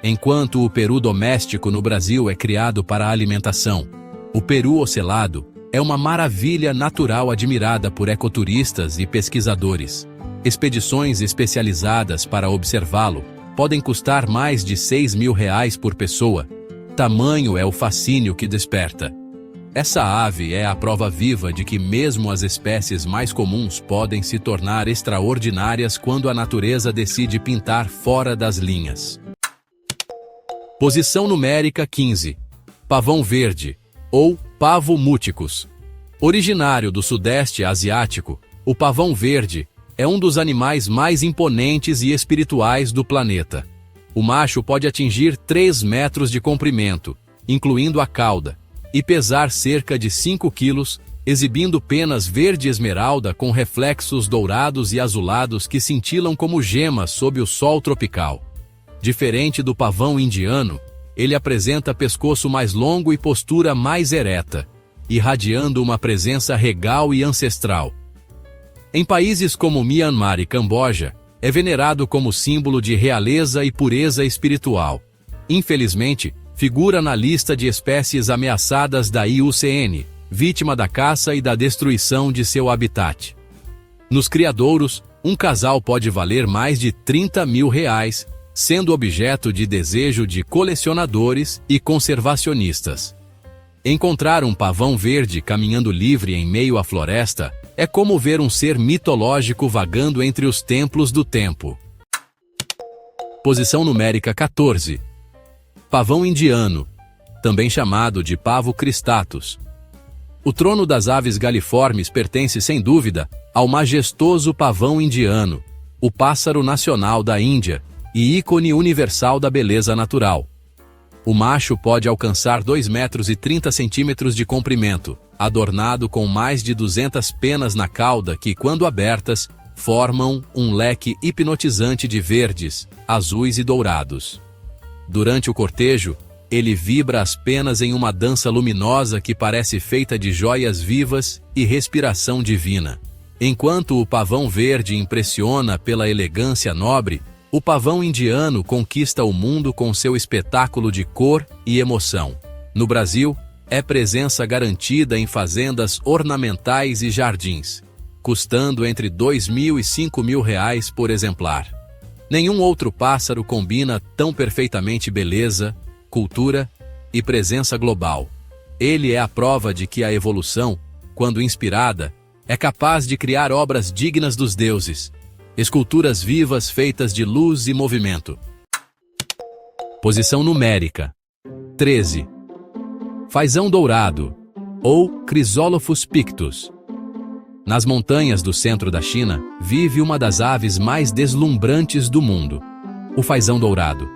A: Enquanto o peru doméstico no Brasil é criado para a alimentação, o peru ocelado é uma maravilha natural admirada por ecoturistas e pesquisadores. Expedições especializadas para observá-lo podem custar mais de R$6.000 por pessoa. Tamanho é o fascínio que desperta. Essa ave é a prova viva de que mesmo as espécies mais comuns podem se tornar extraordinárias quando a natureza decide pintar fora das linhas. Posição numérica 15. Pavão verde, ou Pavo muticus. Originário do Sudeste Asiático, o pavão verde é um dos animais mais imponentes e espirituais do planeta. O macho pode atingir 3 metros de comprimento, incluindo a cauda, e pesar cerca de 5 quilos, exibindo penas verde esmeralda com reflexos dourados e azulados que cintilam como gemas sob o sol tropical. Diferente do pavão indiano, ele apresenta pescoço mais longo e postura mais ereta, irradiando uma presença regal e ancestral. Em países como Myanmar e Camboja, é venerado como símbolo de realeza e pureza espiritual. Infelizmente, figura na lista de espécies ameaçadas da IUCN, vítima da caça e da destruição de seu habitat. Nos criadouros, um casal pode valer mais de R$30 mil, sendo objeto de desejo de colecionadores e conservacionistas. Encontrar um pavão verde caminhando livre em meio à floresta é como ver um ser mitológico vagando entre os templos do tempo. Posição numérica 14. Pavão indiano, também chamado de pavo cristatus. O trono das aves galiformes pertence, sem dúvida, ao majestoso pavão indiano, o pássaro nacional da Índia e ícone universal da beleza natural. O macho pode alcançar 2,30 metros de comprimento, adornado com mais de 200 penas na cauda que, quando abertas, formam um leque hipnotizante de verdes, azuis e dourados. Durante o cortejo, ele vibra as penas em uma dança luminosa que parece feita de joias vivas e respiração divina. Enquanto o pavão verde impressiona pela elegância nobre, o pavão indiano conquista o mundo com seu espetáculo de cor e emoção. No Brasil, é presença garantida em fazendas ornamentais e jardins, custando entre R$2 mil e R$5 mil por exemplar. Nenhum outro pássaro combina tão perfeitamente beleza, cultura e presença global. Ele é a prova de que a evolução, quando inspirada, é capaz de criar obras dignas dos deuses, esculturas vivas feitas de luz e movimento. Posição numérica 13. Fazão dourado, ou Chrysolophus pictus. Nas montanhas do centro da China, vive uma das aves mais deslumbrantes do mundo, o fazão dourado.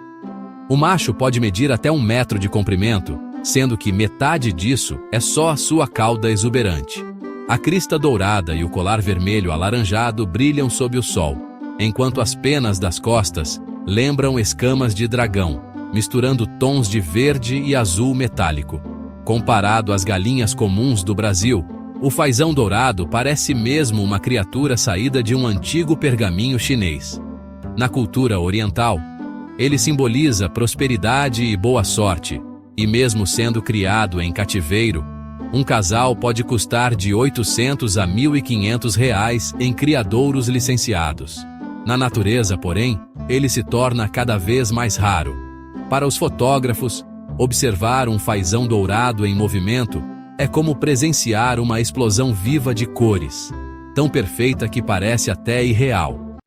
A: O macho pode medir até 1 metro de comprimento, sendo que metade disso é só a sua cauda exuberante. A crista dourada e o colar vermelho alaranjado brilham sob o sol, enquanto as penas das costas lembram escamas de dragão, misturando tons de verde e azul metálico. Comparado às galinhas comuns do Brasil, o fazão dourado parece mesmo uma criatura saída de um antigo pergaminho chinês. Na cultura oriental, ele simboliza prosperidade e boa sorte, e mesmo sendo criado em cativeiro, um casal pode custar de R$800 a R$1.500 em criadouros licenciados. Na natureza, porém, ele se torna cada vez mais raro. Para os fotógrafos, observar um fazão dourado em movimento é como presenciar uma explosão viva de cores, tão perfeita que parece até irreal.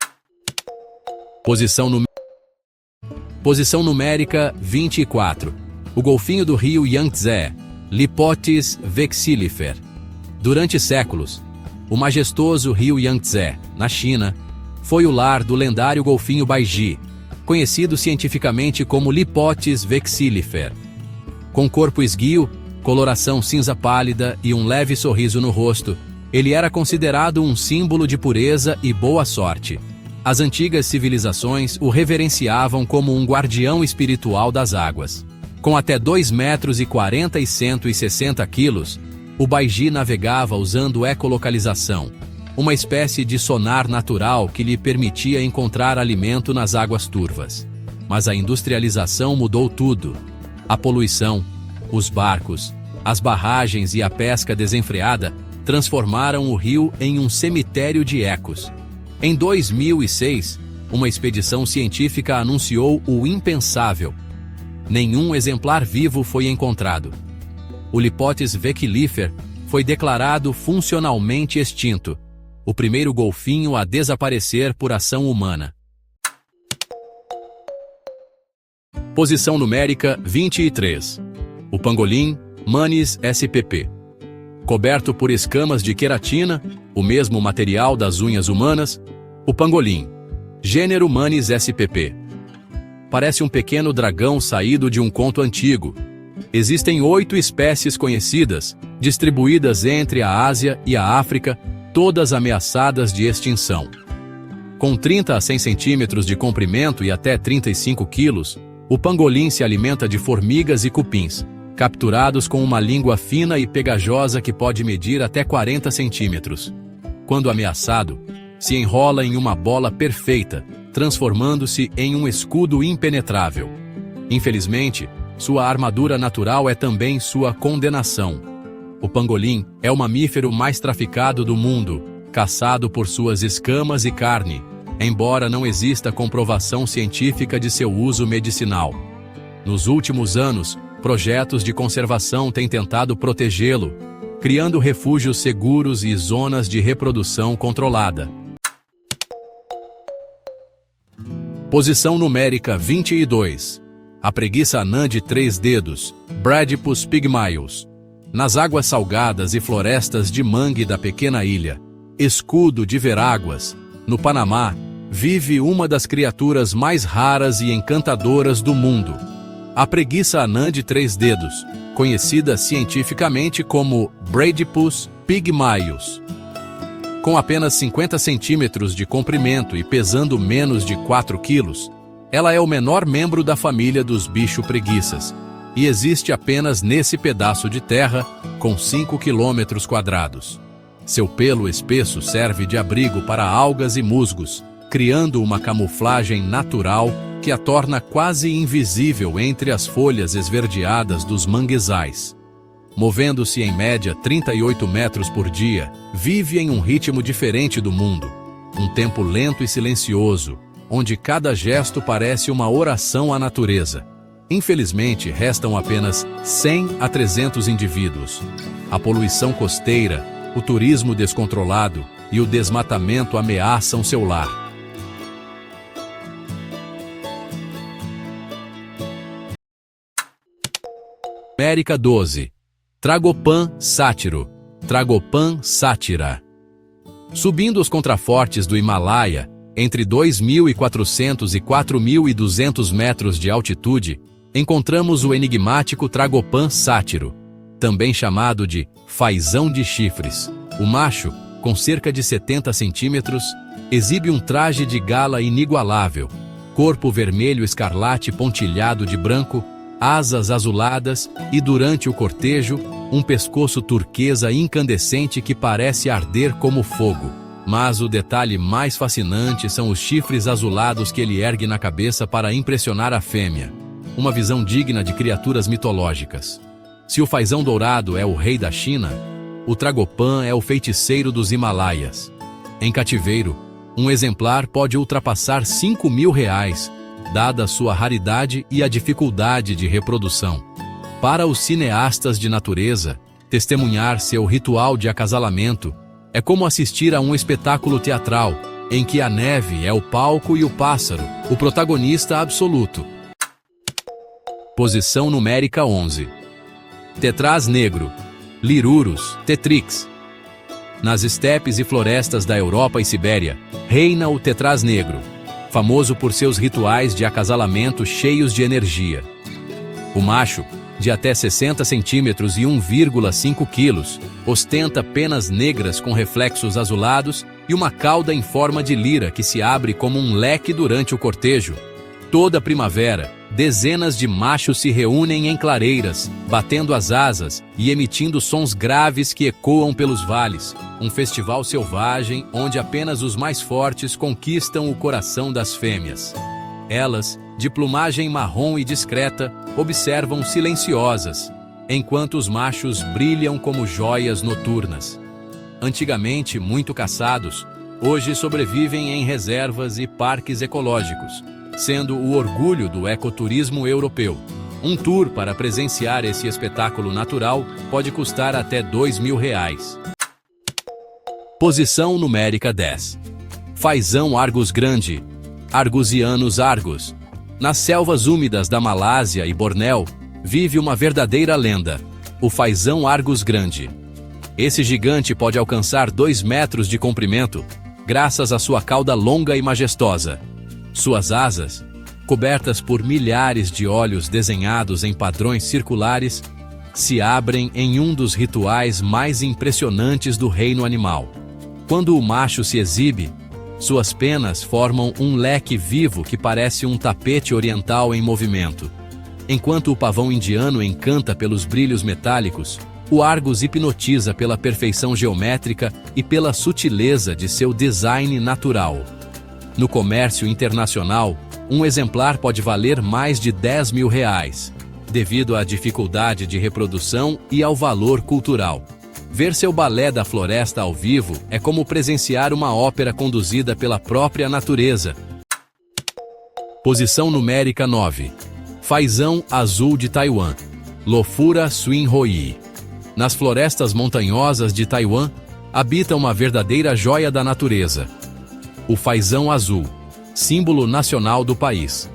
A: Posição numérica 24. O golfinho do rio Yangtze, Lipotes vexillifer. Durante séculos, o majestoso rio Yangtze, na China, foi o lar do lendário golfinho Baiji, conhecido cientificamente como Lipotes vexillifer. Com corpo esguio, coloração cinza pálida e um leve sorriso no rosto, ele era considerado um símbolo de pureza e boa sorte. As antigas civilizações o reverenciavam como um guardião espiritual das águas. Com até 2,40 metros e 160 quilos, o Baiji navegava usando ecolocalização, uma espécie de sonar natural que lhe permitia encontrar alimento nas águas turvas. Mas a industrialização mudou tudo. A poluição, os barcos, as barragens e a pesca desenfreada transformaram o rio em um cemitério de ecos. Em 2006, uma expedição científica anunciou o impensável. Nenhum exemplar vivo foi encontrado. O Lipotes vexillifer foi declarado funcionalmente extinto, o primeiro golfinho a desaparecer por ação humana. Posição numérica 23. O pangolim Manis spp. Coberto por escamas de queratina, o mesmo material das unhas humanas, o pangolim, gênero Manis spp. Parece um pequeno dragão saído de um conto antigo. Existem 8 espécies conhecidas, distribuídas entre a Ásia e a África, todas ameaçadas de extinção. Com 30 a 100 centímetros de comprimento e até 35 quilos, o pangolim se alimenta de formigas e cupins, capturados com uma língua fina e pegajosa que pode medir até 40 centímetros. Quando ameaçado, se enrola em uma bola perfeita, transformando-se em um escudo impenetrável. Infelizmente, sua armadura natural é também sua condenação. O pangolim é o mamífero mais traficado do mundo, caçado por suas escamas e carne, embora não exista comprovação científica de seu uso medicinal. Nos últimos anos, projetos de conservação têm tentado protegê-lo, criando refúgios seguros e zonas de reprodução controlada. Posição numérica 22. A preguiça anã de 3 dedos, Bradypus pygmaeus. Nas águas salgadas e florestas de mangue da pequena ilha, Escudo de Veráguas, no Panamá, vive uma das criaturas mais raras e encantadoras do mundo. A preguiça anã de 3 dedos, conhecida cientificamente como Bradypus pygmaeus. Com apenas 50 centímetros de comprimento e pesando menos de 4 quilos, ela é o menor membro da família dos bicho-preguiças e existe apenas nesse pedaço de terra com 5 quilômetros quadrados. Seu pelo espesso serve de abrigo para algas e musgos, criando uma camuflagem natural que a torna quase invisível entre as folhas esverdeadas dos manguezais. Movendo-se em média 38 metros por dia, vive em um ritmo diferente do mundo, um tempo lento e silencioso, onde cada gesto parece uma oração à natureza. Infelizmente, restam apenas 100 a 300 indivíduos. A poluição costeira, o turismo descontrolado e o desmatamento ameaçam seu lar. América 12. Tragopan sátiro, Tragopan sátira. Subindo os contrafortes do Himalaia, entre 2.400 e 4.200 metros de altitude, encontramos o enigmático Tragopan sátiro, também chamado de fazão de chifres. O macho, com cerca de 70 centímetros, exibe um traje de gala inigualável, corpo vermelho escarlate pontilhado de branco, asas azuladas e, durante o cortejo, um pescoço turquesa incandescente que parece arder como fogo. Mas o detalhe mais fascinante são os chifres azulados que ele ergue na cabeça para impressionar a fêmea. Uma visão digna de criaturas mitológicas. Se o fazão dourado é o rei da China, o Tragopan é o feiticeiro dos Himalaias. Em cativeiro, um exemplar pode ultrapassar R$5.000, dada sua raridade e a dificuldade de reprodução. Para os cineastas de natureza, testemunhar seu ritual de acasalamento é como assistir a um espetáculo teatral, em que a neve é o palco e o pássaro, o protagonista absoluto. Posição numérica 11. Tetraz negro, Lirurus tetrix. Nas estepes e florestas da Europa e Sibéria, reina o tetraz negro, famoso por seus rituais de acasalamento cheios de energia. O macho, de até 60 centímetros e 1,5 quilos, ostenta penas negras com reflexos azulados e uma cauda em forma de lira que se abre como um leque durante o cortejo. Toda primavera, dezenas de machos se reúnem em clareiras, batendo as asas e emitindo sons graves que ecoam pelos vales. Um festival selvagem onde apenas os mais fortes conquistam o coração das fêmeas. Elas, de plumagem marrom e discreta, observam silenciosas, enquanto os machos brilham como joias noturnas. Antigamente muito caçados, hoje sobrevivem em reservas e parques ecológicos, sendo o orgulho do ecoturismo europeu. Um tour para presenciar esse espetáculo natural pode custar até R$2.000. Posição numérica 10. Fazão argus grande, Argusianus argus. Nas selvas úmidas da Malásia e Bornéu, vive uma verdadeira lenda, o fazão argus grande. Esse gigante pode alcançar 2 metros de comprimento, graças à sua cauda longa e majestosa. Suas asas, cobertas por milhares de olhos desenhados em padrões circulares, se abrem em um dos rituais mais impressionantes do reino animal. Quando o macho se exibe, suas penas formam um leque vivo que parece um tapete oriental em movimento. Enquanto o pavão indiano encanta pelos brilhos metálicos, o argus hipnotiza pela perfeição geométrica e pela sutileza de seu design natural. No comércio internacional, um exemplar pode valer mais de R$10.000, devido à dificuldade de reprodução e ao valor cultural. Ver seu balé da floresta ao vivo é como presenciar uma ópera conduzida pela própria natureza. Posição numérica 9. Faisão azul de Taiwan, Lofura Swinhoi. Nas florestas montanhosas de Taiwan, habita uma verdadeira joia da natureza. O faisão azul, símbolo nacional do país.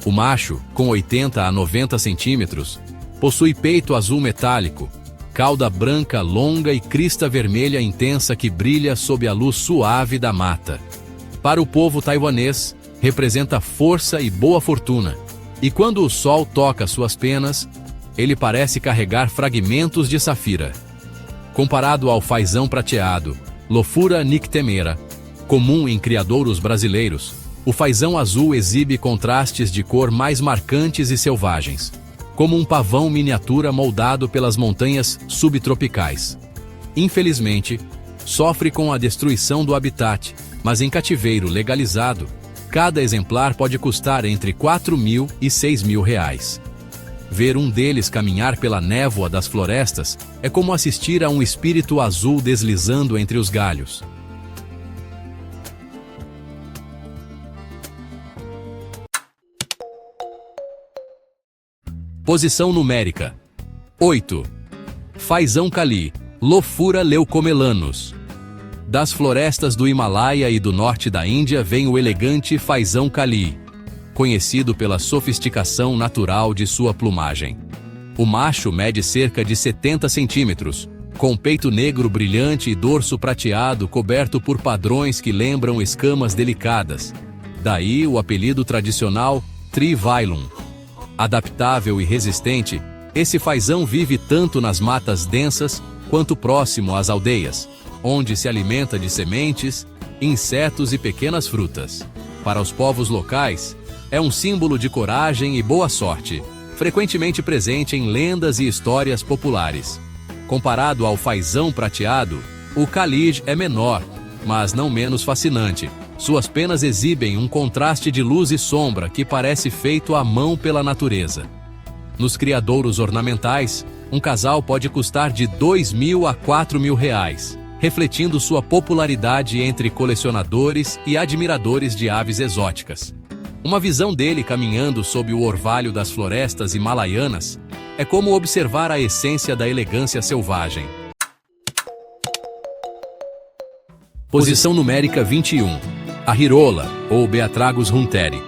A: O macho, com 80 a 90 centímetros, possui peito azul metálico, cauda branca longa e crista vermelha intensa que brilha sob a luz suave da mata. Para o povo taiwanês, representa força e boa fortuna, e quando o sol toca suas penas, ele parece carregar fragmentos de safira. Comparado ao faisão prateado, Lofura nictemera, comum em criadouros brasileiros, o faisão azul exibe contrastes de cor mais marcantes e selvagens, como um pavão miniatura moldado pelas montanhas subtropicais. Infelizmente, sofre com a destruição do habitat, mas em cativeiro legalizado, cada exemplar pode custar entre R$4.000 e R$6.000. Ver um deles caminhar pela névoa das florestas é como assistir a um espírito azul deslizando entre os galhos. Posição numérica 8. Faisão Kali, Lofura leucomelanus. Das florestas do Himalaia e do norte da Índia vem o elegante faisão Kali, conhecido pela sofisticação natural de sua plumagem. O macho mede cerca de 70 centímetros, com peito negro brilhante e dorso prateado coberto por padrões que lembram escamas delicadas. Daí o apelido tradicional Trivailum. Adaptável e resistente, esse faisão vive tanto nas matas densas quanto próximo às aldeias, onde se alimenta de sementes, insetos e pequenas frutas. Para os povos locais, é um símbolo de coragem e boa sorte, frequentemente presente em lendas e histórias populares. Comparado ao faisão prateado, o Kali é menor, mas não menos fascinante. Suas penas exibem um contraste de luz e sombra que parece feito à mão pela natureza. Nos criadouros ornamentais, um casal pode custar de R$2.000 a R$4.000, refletindo sua popularidade entre colecionadores e admiradores de aves exóticas. Uma visão dele caminhando sob o orvalho das florestas himalaianas é como observar a essência da elegância selvagem. Posição numérica 21. A Hirola, ou Beatragus hunteri.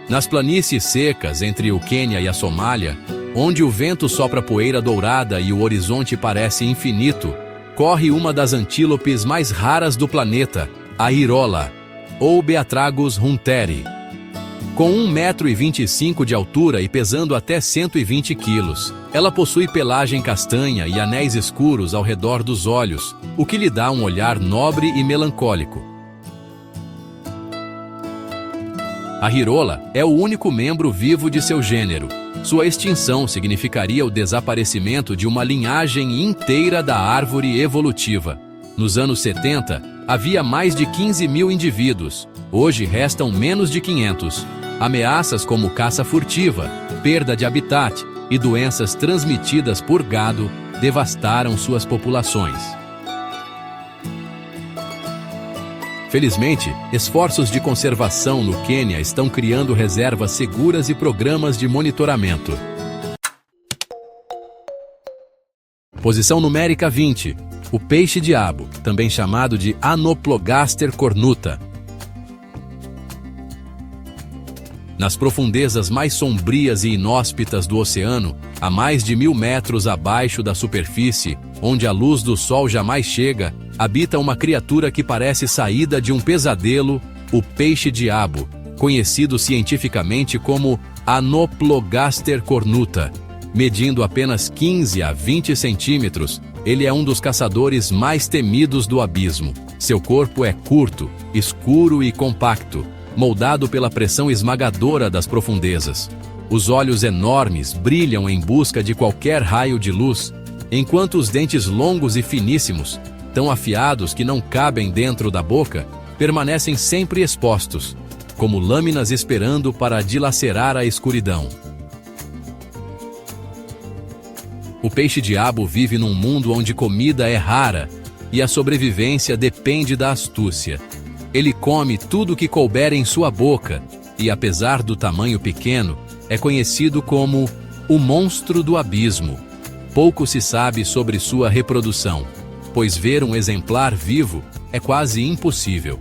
A: Nas planícies secas entre o Quênia e a Somália, onde o vento sopra poeira dourada e o horizonte parece infinito, corre uma das antílopes mais raras do planeta, a Hirola, ou Beatragus hunteri. Com 1,25 m de altura e pesando até 120 quilos, ela possui pelagem castanha e anéis escuros ao redor dos olhos, o que lhe dá um olhar nobre e melancólico. A Hirola é o único membro vivo de seu gênero. Sua extinção significaria o desaparecimento de uma linhagem inteira da árvore evolutiva. Nos anos 70, havia mais de 15.000 indivíduos. Hoje restam menos de 500. Ameaças como caça furtiva, perda de habitat e doenças transmitidas por gado devastaram suas populações. Felizmente, esforços de conservação no Quênia estão criando reservas seguras e programas de monitoramento. Posição numérica 20. O peixe-diabo, também chamado de Anoplogaster cornuta. Nas profundezas mais sombrias e inóspitas do oceano, a mais de 1.000 metros abaixo da superfície, onde a luz do sol jamais chega, habita uma criatura que parece saída de um pesadelo, o peixe-diabo, conhecido cientificamente como Anoplogaster cornuta. Medindo apenas 15 a 20 centímetros, ele é um dos caçadores mais temidos do abismo. Seu corpo é curto, escuro e compacto, moldado pela pressão esmagadora das profundezas. Os olhos enormes brilham em busca de qualquer raio de luz, enquanto os dentes longos e finíssimos, tão afiados que não cabem dentro da boca, permanecem sempre expostos, como lâminas esperando para dilacerar a escuridão. O peixe-diabo vive num mundo onde comida é rara e a sobrevivência depende da astúcia. Ele come tudo que couber em sua boca e, apesar do tamanho pequeno, é conhecido como o monstro do abismo. Pouco se sabe sobre sua reprodução, pois ver um exemplar vivo é quase impossível.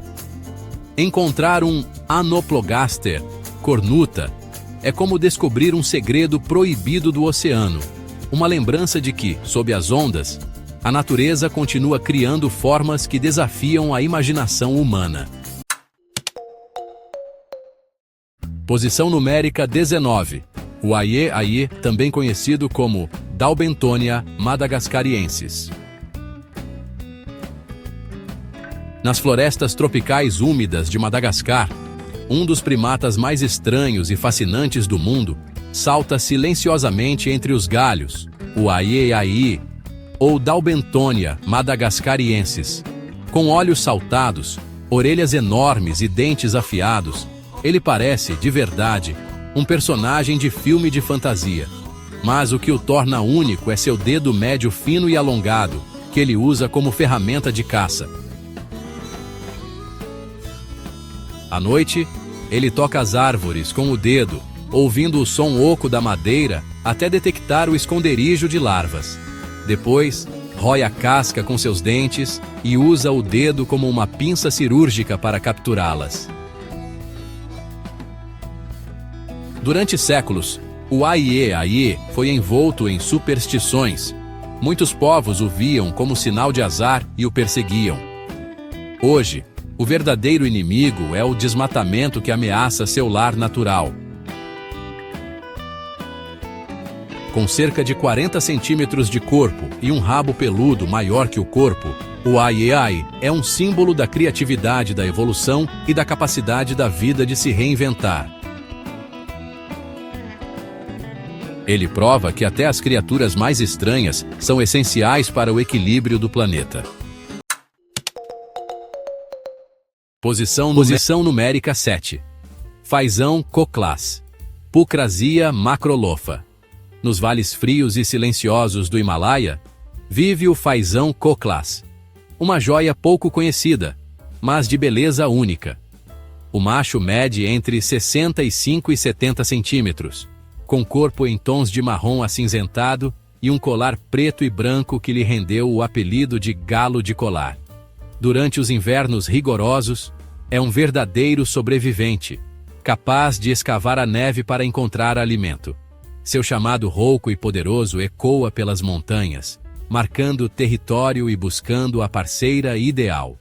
A: Encontrar um Anoplogaster cornuta é como descobrir um segredo proibido do oceano, uma lembrança de que, sob as ondas, a natureza continua criando formas que desafiam a imaginação humana. Posição numérica 19. O aie-aie, também conhecido como Daubentonia madagascariensis. Nas florestas tropicais úmidas de Madagascar, um dos primatas mais estranhos e fascinantes do mundo salta silenciosamente entre os galhos, o aie-aie, ou Daubentonia madagascariensis. Com olhos saltados, orelhas enormes e dentes afiados, ele parece, de verdade, um personagem de filme de fantasia. Mas o que o torna único é seu dedo médio fino e alongado, que ele usa como ferramenta de caça. À noite, ele toca as árvores com o dedo, ouvindo o som oco da madeira até detectar o esconderijo de larvas. Depois, rói a casca com seus dentes e usa o dedo como uma pinça cirúrgica para capturá-las. Durante séculos, o aie-aie foi envolto em superstições. Muitos povos o viam como sinal de azar e o perseguiam. Hoje, o verdadeiro inimigo é o desmatamento que ameaça seu lar natural. Com cerca de 40 centímetros de corpo e um rabo peludo maior que o corpo, o aie-aie é um símbolo da criatividade da evolução e da capacidade da vida de se reinventar. Ele prova que até as criaturas mais estranhas são essenciais para o equilíbrio do planeta. Posição numérica 7. Fazão coclas. Pucrasia macrolofa. Nos vales frios e silenciosos do Himalaia, vive o fazão coclas. Uma joia pouco conhecida, mas de beleza única. O macho mede entre 65 e 70 centímetros. Com corpo em tons de marrom acinzentado e um colar preto e branco que lhe rendeu o apelido de galo de colar. Durante os invernos rigorosos, é um verdadeiro sobrevivente, capaz de escavar a neve para encontrar alimento. Seu chamado rouco e poderoso ecoa pelas montanhas, marcando território e buscando a parceira ideal.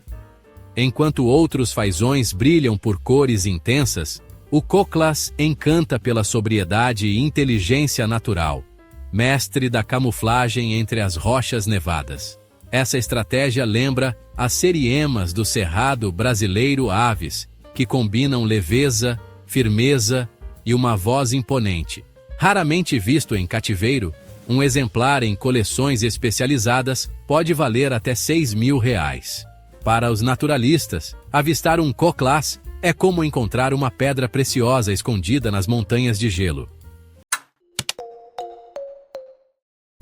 A: Enquanto outros fazões brilham por cores intensas, o coclas encanta pela sobriedade e inteligência natural, mestre da camuflagem entre as rochas nevadas. Essa estratégia lembra as seriemas do cerrado brasileiro aves, que combinam leveza, firmeza e uma voz imponente. Raramente visto em cativeiro, um exemplar em coleções especializadas pode valer até R$6.000. Para os naturalistas, avistar um coclas é como encontrar uma pedra preciosa escondida nas montanhas de gelo.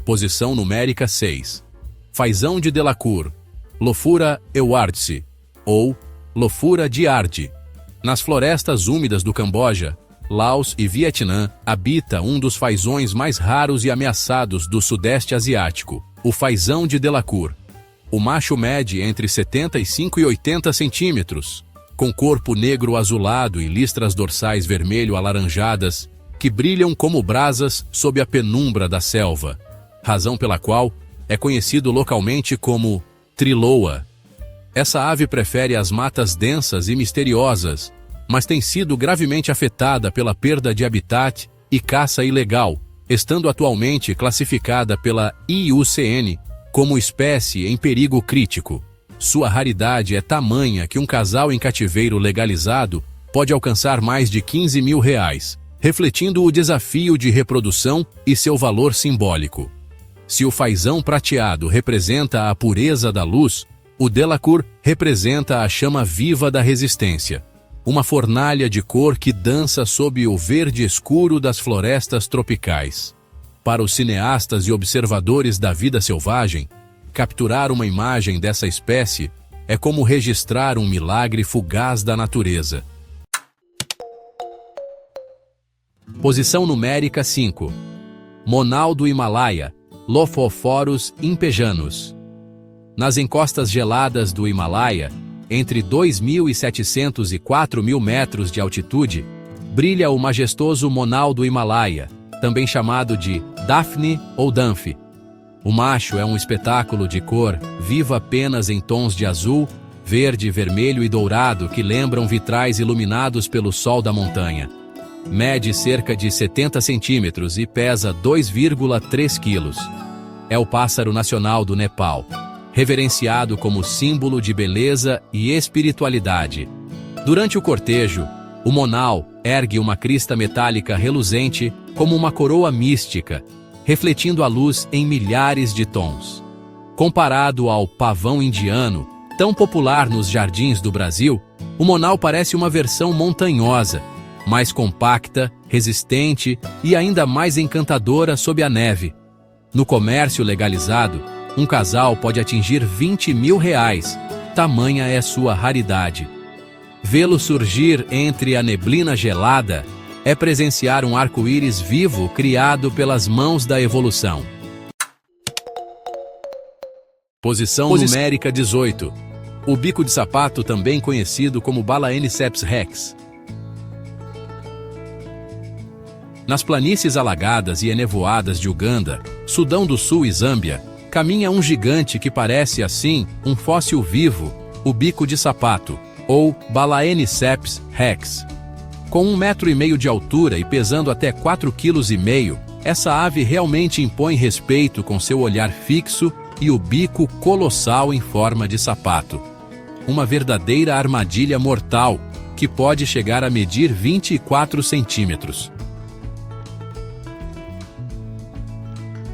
A: Posição numérica 6. Fazão de Delacour, Lophura ewardsi, ou Lophura diardi. Nas florestas úmidas do Camboja, Laos e Vietnã, habita um dos fazões mais raros e ameaçados do Sudeste Asiático, o fazão de Delacour. O macho mede entre 75 e 80 centímetros, com corpo negro azulado e listras dorsais vermelho-alaranjadas, que brilham como brasas sob a penumbra da selva, razão pela qual é conhecido localmente como triloa. Essa ave prefere as matas densas e misteriosas, mas tem sido gravemente afetada pela perda de habitat e caça ilegal, estando atualmente classificada pela IUCN como espécie em perigo crítico. Sua raridade é tamanha que um casal em cativeiro legalizado pode alcançar mais de R$15.000, refletindo o desafio de reprodução e seu valor simbólico. Se o fazão prateado representa a pureza da luz, o Delacour representa a chama viva da resistência, uma fornalha de cor que dança sob o verde escuro das florestas tropicais. Para os cineastas e observadores da vida selvagem, capturar uma imagem dessa espécie é como registrar um milagre fugaz da natureza. Posição numérica 5. Monal do Himalaia, Lophophorus impejanus. Nas encostas geladas do Himalaia, entre 2.700 e 4.000 metros de altitude, brilha o majestoso Monal do Himalaia, também chamado de Daphne ou Dunphy. O macho é um espetáculo de cor viva apenas em tons de azul, verde, vermelho e dourado que lembram vitrais iluminados pelo sol da montanha. Mede cerca de 70 centímetros e pesa 2,3 quilos. É o pássaro nacional do Nepal, reverenciado como símbolo de beleza e espiritualidade. Durante o cortejo, o monal ergue uma crista metálica reluzente como uma coroa mística, refletindo a luz em milhares de tons. Comparado ao pavão indiano, tão popular nos jardins do Brasil, o monal parece uma versão montanhosa, mais compacta, resistente e ainda mais encantadora sob a neve. No comércio legalizado, um casal pode atingir R$20.000, tamanha é sua raridade. Vê-lo surgir entre a neblina gelada é presenciar um arco-íris vivo criado pelas mãos da evolução. Posição numérica 18. O bico de sapato, também conhecido como Balaeniceps rex. Nas planícies alagadas e enevoadas de Uganda, Sudão do Sul e Zâmbia, caminha um gigante que parece, assim, um fóssil vivo, o bico de sapato, ou Balaeniceps rex. Com 1,5 metro de altura e pesando até 4,5 kg, essa ave realmente impõe respeito com seu olhar fixo e o bico colossal em forma de sapato. Uma verdadeira armadilha mortal, que pode chegar a medir 24 centímetros.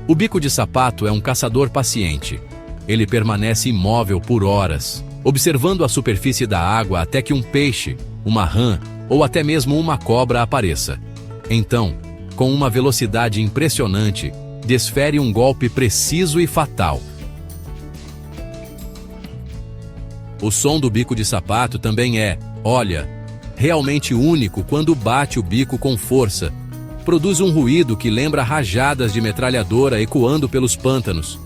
A: O bico de sapato é um caçador paciente. Ele permanece imóvel por horas, observando a superfície da água até que um peixe, uma rã ou até mesmo uma cobra apareça. Então, com uma velocidade impressionante, desfere um golpe preciso e fatal. O som do bico de sapato também é, realmente único quando bate o bico com força. Produz um ruído que lembra rajadas de metralhadora ecoando pelos pântanos.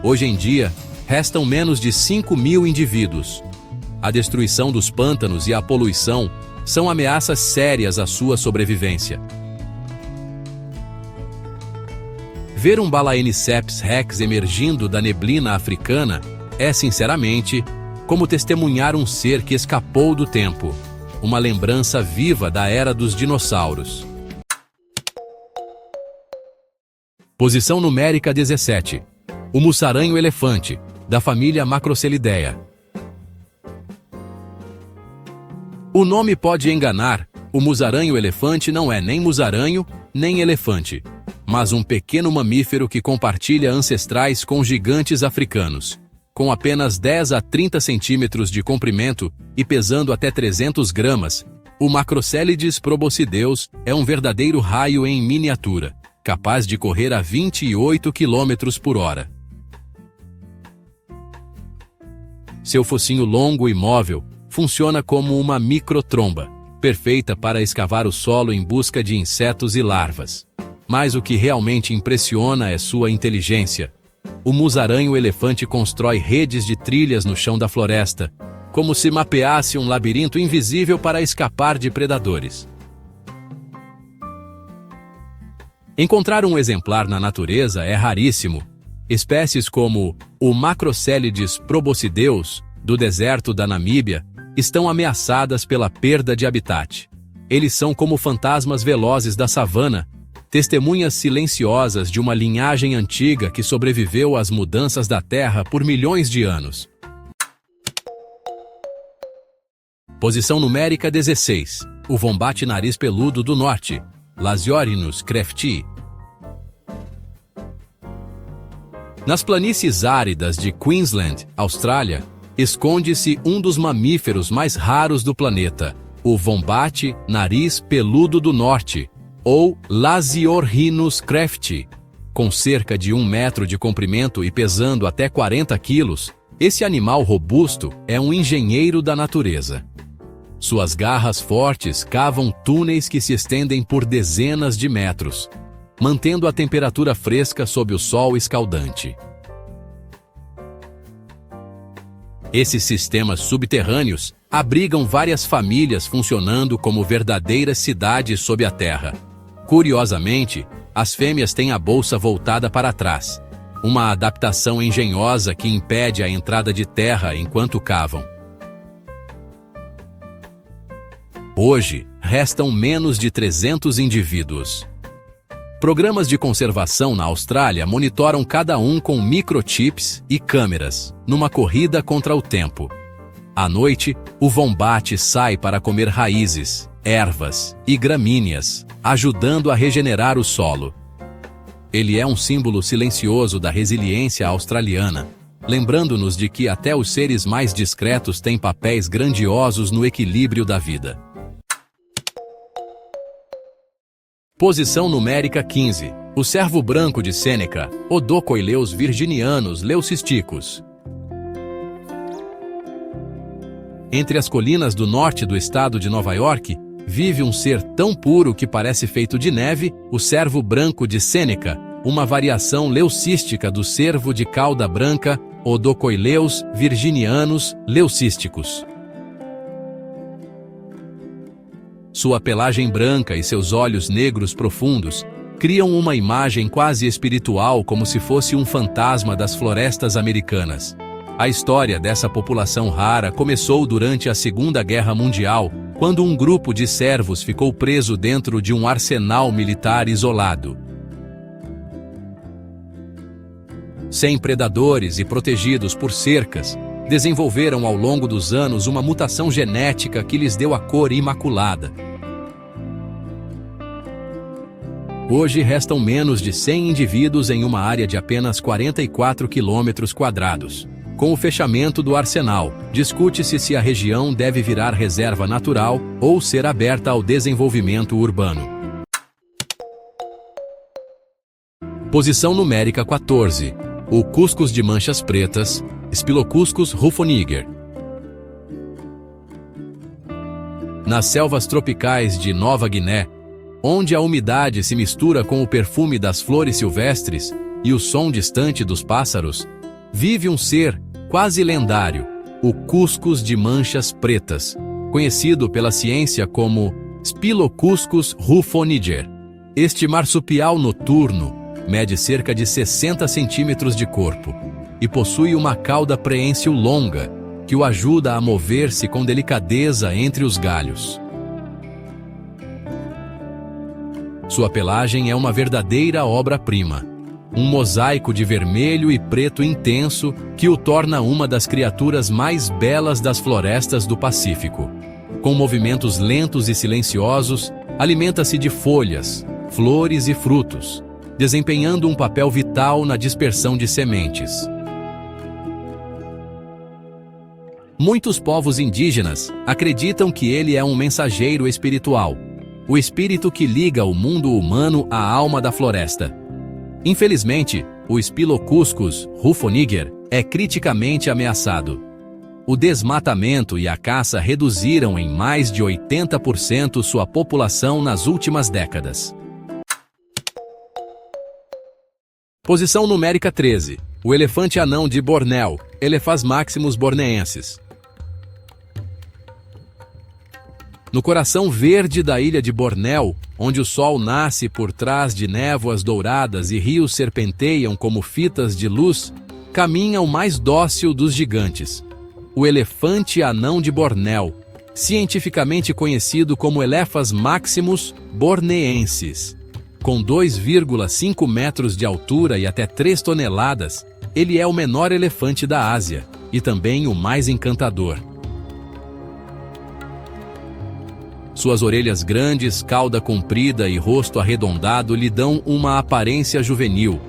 A: Hoje em dia, restam menos de 5.000 indivíduos. A destruição dos pântanos e a poluição são ameaças sérias à sua sobrevivência. Ver um Balaeniceps rex emergindo da neblina africana é, sinceramente, como testemunhar um ser que escapou do tempo, uma lembrança viva da era dos dinossauros. Posição numérica 17. O mussaranho-elefante, da família Macrocelidae. O nome pode enganar, o musaranho-elefante não é nem musaranho, nem elefante, mas um pequeno mamífero que compartilha ancestrais com gigantes africanos. Com apenas 10 a 30 centímetros de comprimento e pesando até 300 gramas, o Macrocelides proboscideus é um verdadeiro raio em miniatura, capaz de correr a 28 km por hora. Seu focinho longo e móvel funciona como uma microtromba, perfeita para escavar o solo em busca de insetos e larvas. Mas o que realmente impressiona é sua inteligência. O musaranho-elefante constrói redes de trilhas no chão da floresta, como se mapeasse um labirinto invisível para escapar de predadores. Encontrar um exemplar na natureza é raríssimo. Espécies como o Macrocelides proboscideus, do deserto da Namíbia, estão ameaçadas pela perda de habitat. Eles são como fantasmas velozes da savana, testemunhas silenciosas de uma linhagem antiga que sobreviveu às mudanças da Terra por milhões de anos. Posição numérica 16. O vombate nariz peludo do norte, Lasiorhinus crefti. Nas planícies áridas de Queensland, Austrália, esconde-se um dos mamíferos mais raros do planeta, o vombate nariz peludo do norte, ou Lasiorhinus crefti. Com cerca de 1 metro de comprimento e pesando até 40 quilos, esse animal robusto é um engenheiro da natureza. Suas garras fortes cavam túneis que se estendem por dezenas de metros, mantendo a temperatura fresca sob o sol escaldante. Esses sistemas subterrâneos abrigam várias famílias funcionando como verdadeiras cidades sob a terra. Curiosamente, as fêmeas têm a bolsa voltada para trás, uma adaptação engenhosa que impede a entrada de terra enquanto cavam. Hoje, restam menos de 300 indivíduos. Programas de conservação na Austrália monitoram cada um com microchips e câmeras, numa corrida contra o tempo. À noite, o vombate sai para comer raízes, ervas e gramíneas, ajudando a regenerar o solo. Ele é um símbolo silencioso da resiliência australiana, lembrando-nos de que até os seres mais discretos têm papéis grandiosos no equilíbrio da vida. Posição numérica 15. O cervo branco de Sêneca, Odocoileus virginianus leucisticus. Entre as colinas do norte do estado de Nova York, vive um ser tão puro que parece feito de neve, o cervo branco de Sêneca, uma variação leucística do cervo de cauda branca, Odocoileus virginianus leucísticus. Sua pelagem branca e seus olhos negros profundos criam uma imagem quase espiritual, como se fosse um fantasma das florestas americanas. A história dessa população rara começou durante a Segunda Guerra Mundial, quando um grupo de cervos ficou preso dentro de um arsenal militar isolado. Sem predadores e protegidos por cercas, desenvolveram ao longo dos anos uma mutação genética que lhes deu a cor imaculada. Hoje restam menos de 100 indivíduos em uma área de apenas 44 km². Com o fechamento do arsenal, discute-se se a região deve virar reserva natural ou ser aberta ao desenvolvimento urbano. Posição numérica 14. O cuscuz de manchas pretas, Spilocuscus rufoniger. Nas selvas tropicais de Nova Guiné, onde a umidade se mistura com o perfume das flores silvestres e o som distante dos pássaros, vive um ser quase lendário, o cuscuz de manchas pretas, conhecido pela ciência como Spilocuscus rufoniger. Este marsupial noturno mede cerca de 60 centímetros de corpo e possui uma cauda preênsil longa, que o ajuda a mover-se com delicadeza entre os galhos. Sua pelagem é uma verdadeira obra-prima, um mosaico de vermelho e preto intenso que o torna uma das criaturas mais belas das florestas do Pacífico. Com movimentos lentos e silenciosos, alimenta-se de folhas, flores e frutos, desempenhando um papel vital na dispersão de sementes. Muitos povos indígenas acreditam que ele é um mensageiro espiritual, o espírito que liga o mundo humano à alma da floresta. Infelizmente, o Spilocuscus rufoniger é criticamente ameaçado. O desmatamento e a caça reduziram em mais de 80% sua população nas últimas décadas. Posição numérica 13. O elefante anão de Bornéu, Elephas maximus borneensis. No coração verde da ilha de Bornéu, onde o sol nasce por trás de névoas douradas e rios serpenteiam como fitas de luz, caminha o mais dócil dos gigantes, o elefante anão de Bornéu, cientificamente conhecido como Elephas maximus borneensis. Com 2,5 metros de altura e até 3 toneladas, ele é o menor elefante da Ásia e também o mais encantador. Suas orelhas grandes, cauda comprida e rosto arredondado lhe dão uma aparência juvenil,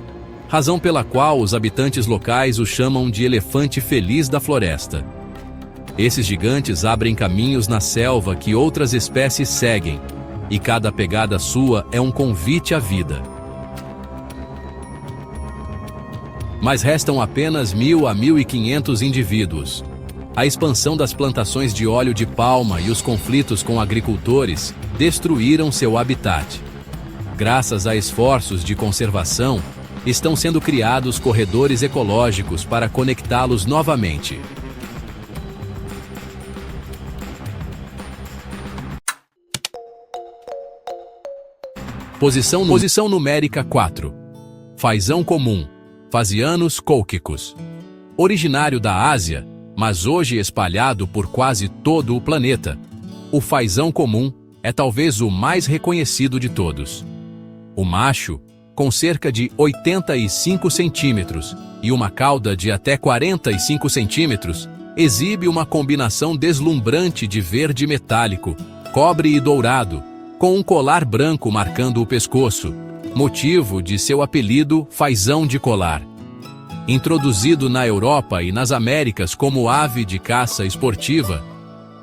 A: razão pela qual os habitantes locais o chamam de elefante feliz da floresta. Esses gigantes abrem caminhos na selva que outras espécies seguem, e cada pegada sua é um convite à vida. mas restam apenas 1.000 a 1.500 indivíduos. A expansão das plantações de óleo de palma e os conflitos com agricultores destruíram seu habitat. Graças a esforços de conservação, estão sendo criados corredores ecológicos para conectá-los novamente. Posição numérica 4. Fazão comum, Phasianus colchicus. Originário da Ásia, mas hoje espalhado por quase todo o planeta, o fazão comum é talvez o mais reconhecido de todos. O macho, com cerca de 85 centímetros e uma cauda de até 45 centímetros, exibe uma combinação deslumbrante de verde metálico, cobre e dourado, com um colar branco marcando o pescoço, motivo de seu apelido fazão de colar. Introduzido na Europa e nas Américas como ave de caça esportiva,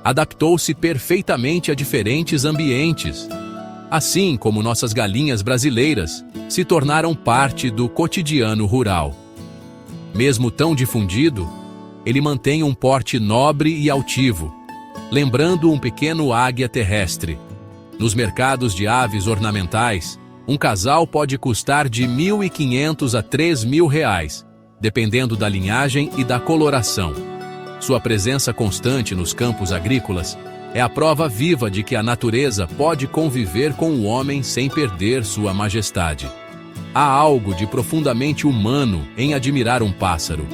A: adaptou-se perfeitamente a diferentes ambientes. Assim como nossas galinhas brasileiras se tornaram parte do cotidiano rural. Mesmo tão difundido, ele mantém um porte nobre e altivo, lembrando um pequeno águia terrestre. Nos mercados de aves ornamentais, um casal pode custar de R$ 1.500 a R$ 3.000, dependendo da linhagem e da coloração. Sua presença constante nos campos agrícolas é a prova viva de que a natureza pode conviver com o homem sem perder sua majestade. Há algo de profundamente humano em admirar um pássaro.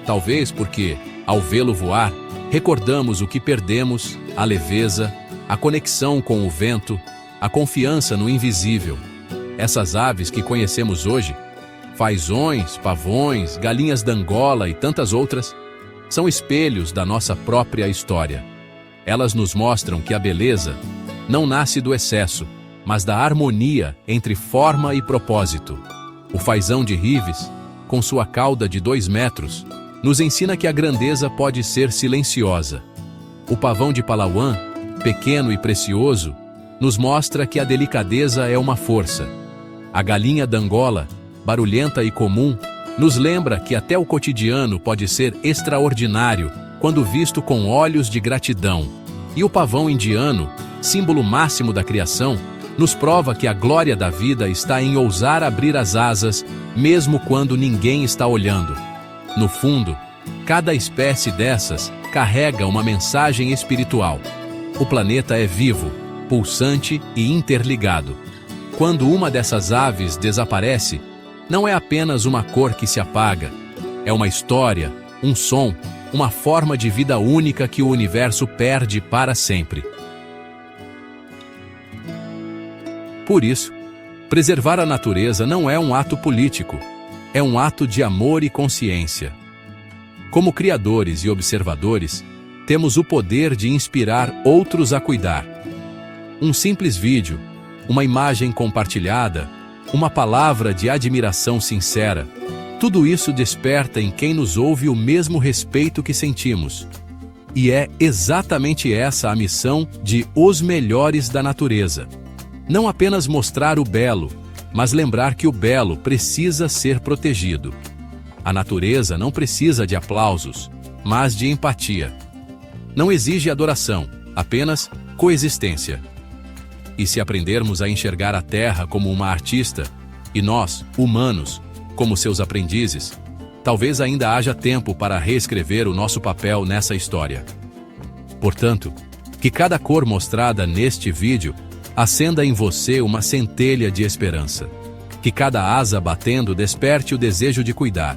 A: Talvez porque, ao vê-lo voar, recordamos o que perdemos, a leveza, a conexão com o vento, a confiança no invisível. Essas aves que conhecemos hoje, fazões, pavões, galinhas d'Angola e tantas outras, são espelhos da nossa própria história. Elas nos mostram que a beleza não nasce do excesso, mas da harmonia entre forma e propósito. O fazão de Rives, com sua cauda de 2 metros, nos ensina que a grandeza pode ser silenciosa. O pavão de Palauan, pequeno e precioso, nos mostra que a delicadeza é uma força. A galinha d'Angola, barulhenta e comum, nos lembra que até o cotidiano pode ser extraordinário quando visto com olhos de gratidão. E o pavão indiano, símbolo máximo da criação, nos prova que a glória da vida está em ousar abrir as asas, mesmo quando ninguém está olhando. No fundo, cada espécie dessas carrega uma mensagem espiritual. O planeta é vivo, pulsante e interligado. Quando uma dessas aves desaparece, não é apenas uma cor que se apaga, é uma história, um som, uma forma de vida única que o universo perde para sempre. Por isso, preservar a natureza não é um ato político, é um ato de amor e consciência. Como criadores e observadores, temos o poder de inspirar outros a cuidar. Um simples vídeo, uma imagem compartilhada, uma palavra de admiração sincera, tudo isso desperta em quem nos ouve o mesmo respeito que sentimos. E é exatamente essa a missão de Os Melhores da Natureza. Não apenas mostrar o belo, mas lembrar que o belo precisa ser protegido. A natureza não precisa de aplausos, mas de empatia. Não exige adoração, apenas coexistência. E se aprendermos a enxergar a Terra como uma artista, e nós, humanos, como seus aprendizes, talvez ainda haja tempo para reescrever o nosso papel nessa história. Portanto, que cada cor mostrada neste vídeo acenda em você uma centelha de esperança. Que cada asa batendo desperte o desejo de cuidar.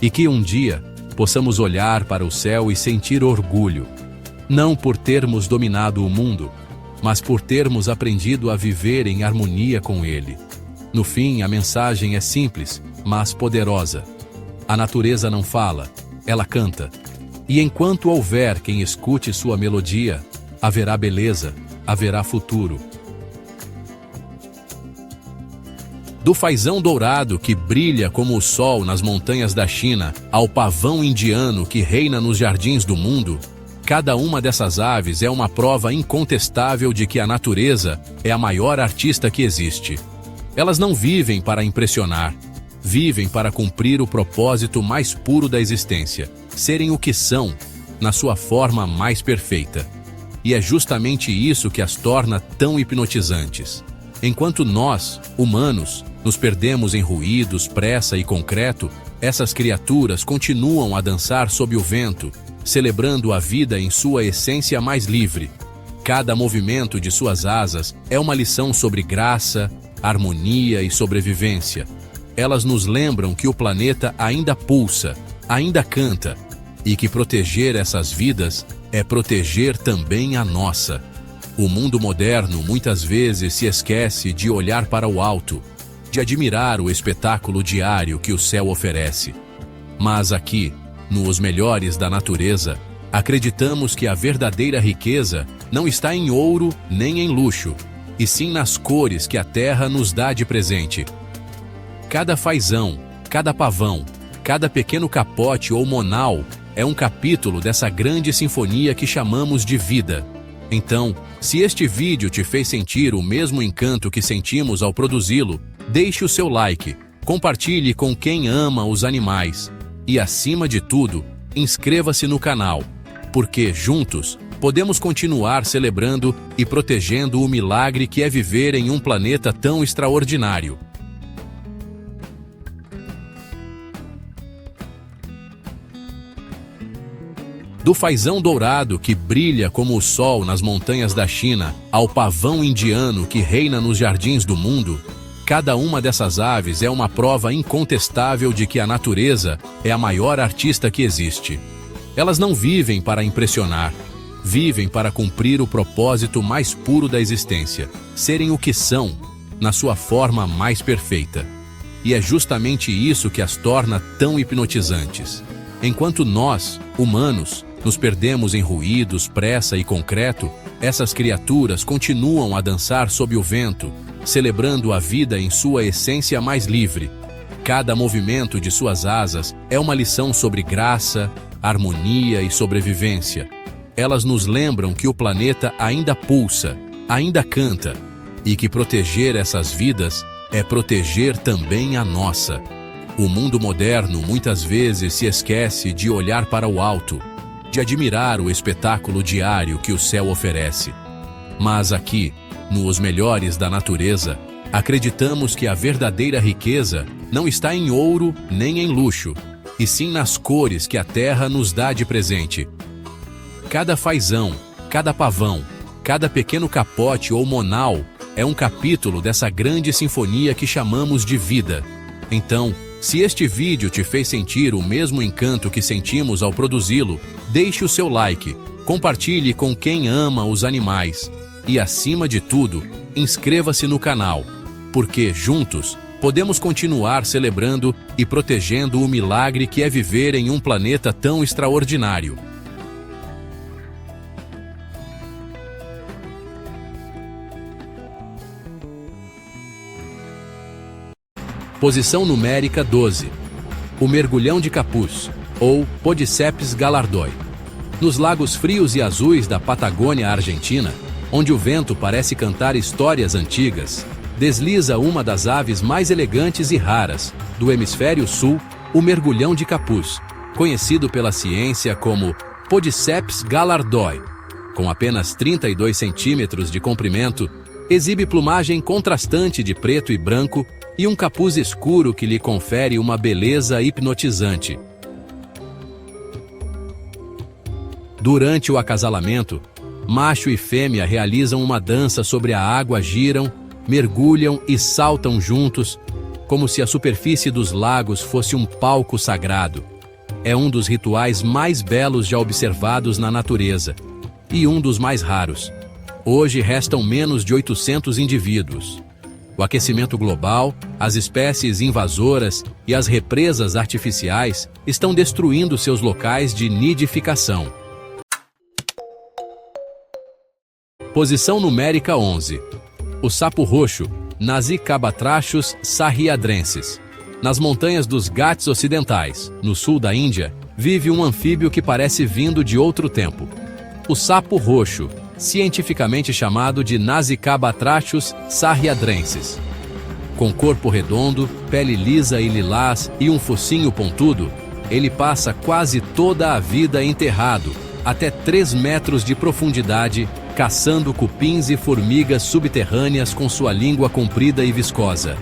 A: E que um dia possamos olhar para o céu e sentir orgulho, não por termos dominado o mundo, mas por termos aprendido a viver em harmonia com ele. No fim, a mensagem é simples, mas poderosa. A natureza não fala, ela canta. E enquanto houver quem escute sua melodia, haverá beleza, haverá futuro. Do fazão dourado que brilha como o sol nas montanhas da China, ao pavão indiano que reina nos jardins do mundo, cada uma dessas aves é uma prova incontestável de que a natureza é a maior artista que existe. Elas não vivem para impressionar, vivem para cumprir o propósito mais puro da existência, serem o que são, na sua forma mais perfeita. E é justamente isso que as torna tão hipnotizantes. Enquanto nós, humanos, nos perdemos em ruídos, pressa e concreto, essas criaturas continuam a dançar sob o vento, celebrando a vida em sua essência mais livre. Cada movimento de suas asas é uma lição sobre graça, harmonia e sobrevivência. Elas nos lembram que o planeta ainda pulsa, ainda canta, e que proteger essas vidas é proteger também a nossa. O mundo moderno muitas vezes se esquece de olhar para o alto, de admirar o espetáculo diário que o céu oferece. Mas aqui, nos melhores da natureza, acreditamos que a verdadeira riqueza não está em ouro nem em luxo, e sim nas cores que a terra nos dá de presente. Cada fazão, cada pavão, cada pequeno capote ou monal é um capítulo dessa grande sinfonia que chamamos de vida. Então, se este vídeo te fez sentir o mesmo encanto que sentimos ao produzi-lo, deixe o seu like, compartilhe com quem ama os animais e, acima de tudo, inscreva-se no canal, porque juntos podemos continuar celebrando e protegendo o milagre que é viver em um planeta tão extraordinário. Do fazão dourado que brilha como o sol nas montanhas da China, ao pavão indiano que reina nos jardins do mundo, cada uma dessas aves é uma prova incontestável de que a natureza é a maior artista que existe. Elas não vivem para impressionar, vivem para cumprir o propósito mais puro da existência, serem o que são, na sua forma mais perfeita. E é justamente isso que as torna tão hipnotizantes. Enquanto nós, humanos, nos perdemos em ruídos, pressa e concreto, essas criaturas continuam a dançar sob o vento, celebrando a vida em sua essência mais livre. Cada movimento de suas asas é uma lição sobre graça, harmonia e sobrevivência. Elas nos lembram que o planeta ainda pulsa, ainda canta, e que proteger essas vidas é proteger também a nossa. O mundo moderno muitas vezes se esquece de olhar para o alto, de admirar o espetáculo diário que o céu oferece. Mas aqui, nos melhores da natureza, acreditamos que a verdadeira riqueza não está em ouro nem em luxo, e sim nas cores que a terra nos dá de presente. Cada fazão, cada pavão, cada pequeno capote ou monal é um capítulo dessa grande sinfonia que chamamos de vida. Então, se este vídeo te fez sentir o mesmo encanto que sentimos ao produzi-lo, deixe o seu like, compartilhe com quem ama os animais e, acima de tudo, inscreva-se no canal, porque juntos podemos continuar celebrando e protegendo o milagre que é viver em um planeta tão extraordinário. Posição numérica 12. O mergulhão de capuz, ou Podiceps galardoi. Nos lagos frios e azuis da Patagônia Argentina, onde o vento parece cantar histórias antigas, desliza uma das aves mais elegantes e raras do hemisfério sul, o mergulhão de capuz, conhecido pela ciência como Podiceps galardoi. Com apenas 32 centímetros de comprimento, exibe plumagem contrastante de preto e branco e um capuz escuro que lhe confere uma beleza hipnotizante. Durante o acasalamento, macho e fêmea realizam uma dança sobre a água, giram, mergulham e saltam juntos, como se a superfície dos lagos fosse um palco sagrado. É um dos rituais mais belos já observados na natureza, e um dos mais raros. Hoje restam menos de 800 indivíduos. O aquecimento global, as espécies invasoras e as represas artificiais estão destruindo seus locais de nidificação. Posição numérica 11. O sapo roxo, Nasicabatrachus sarriadrensis. Nas montanhas dos Ghats ocidentais, no sul da Índia, vive um anfíbio que parece vindo de outro tempo. O sapo roxo, cientificamente chamado de Nasicabatrachus sarriadrensis. Com corpo redondo, pele lisa e lilás e um focinho pontudo, ele passa quase toda a vida enterrado, até 3 metros de profundidade, caçando cupins e formigas subterrâneas com sua língua comprida e viscosa.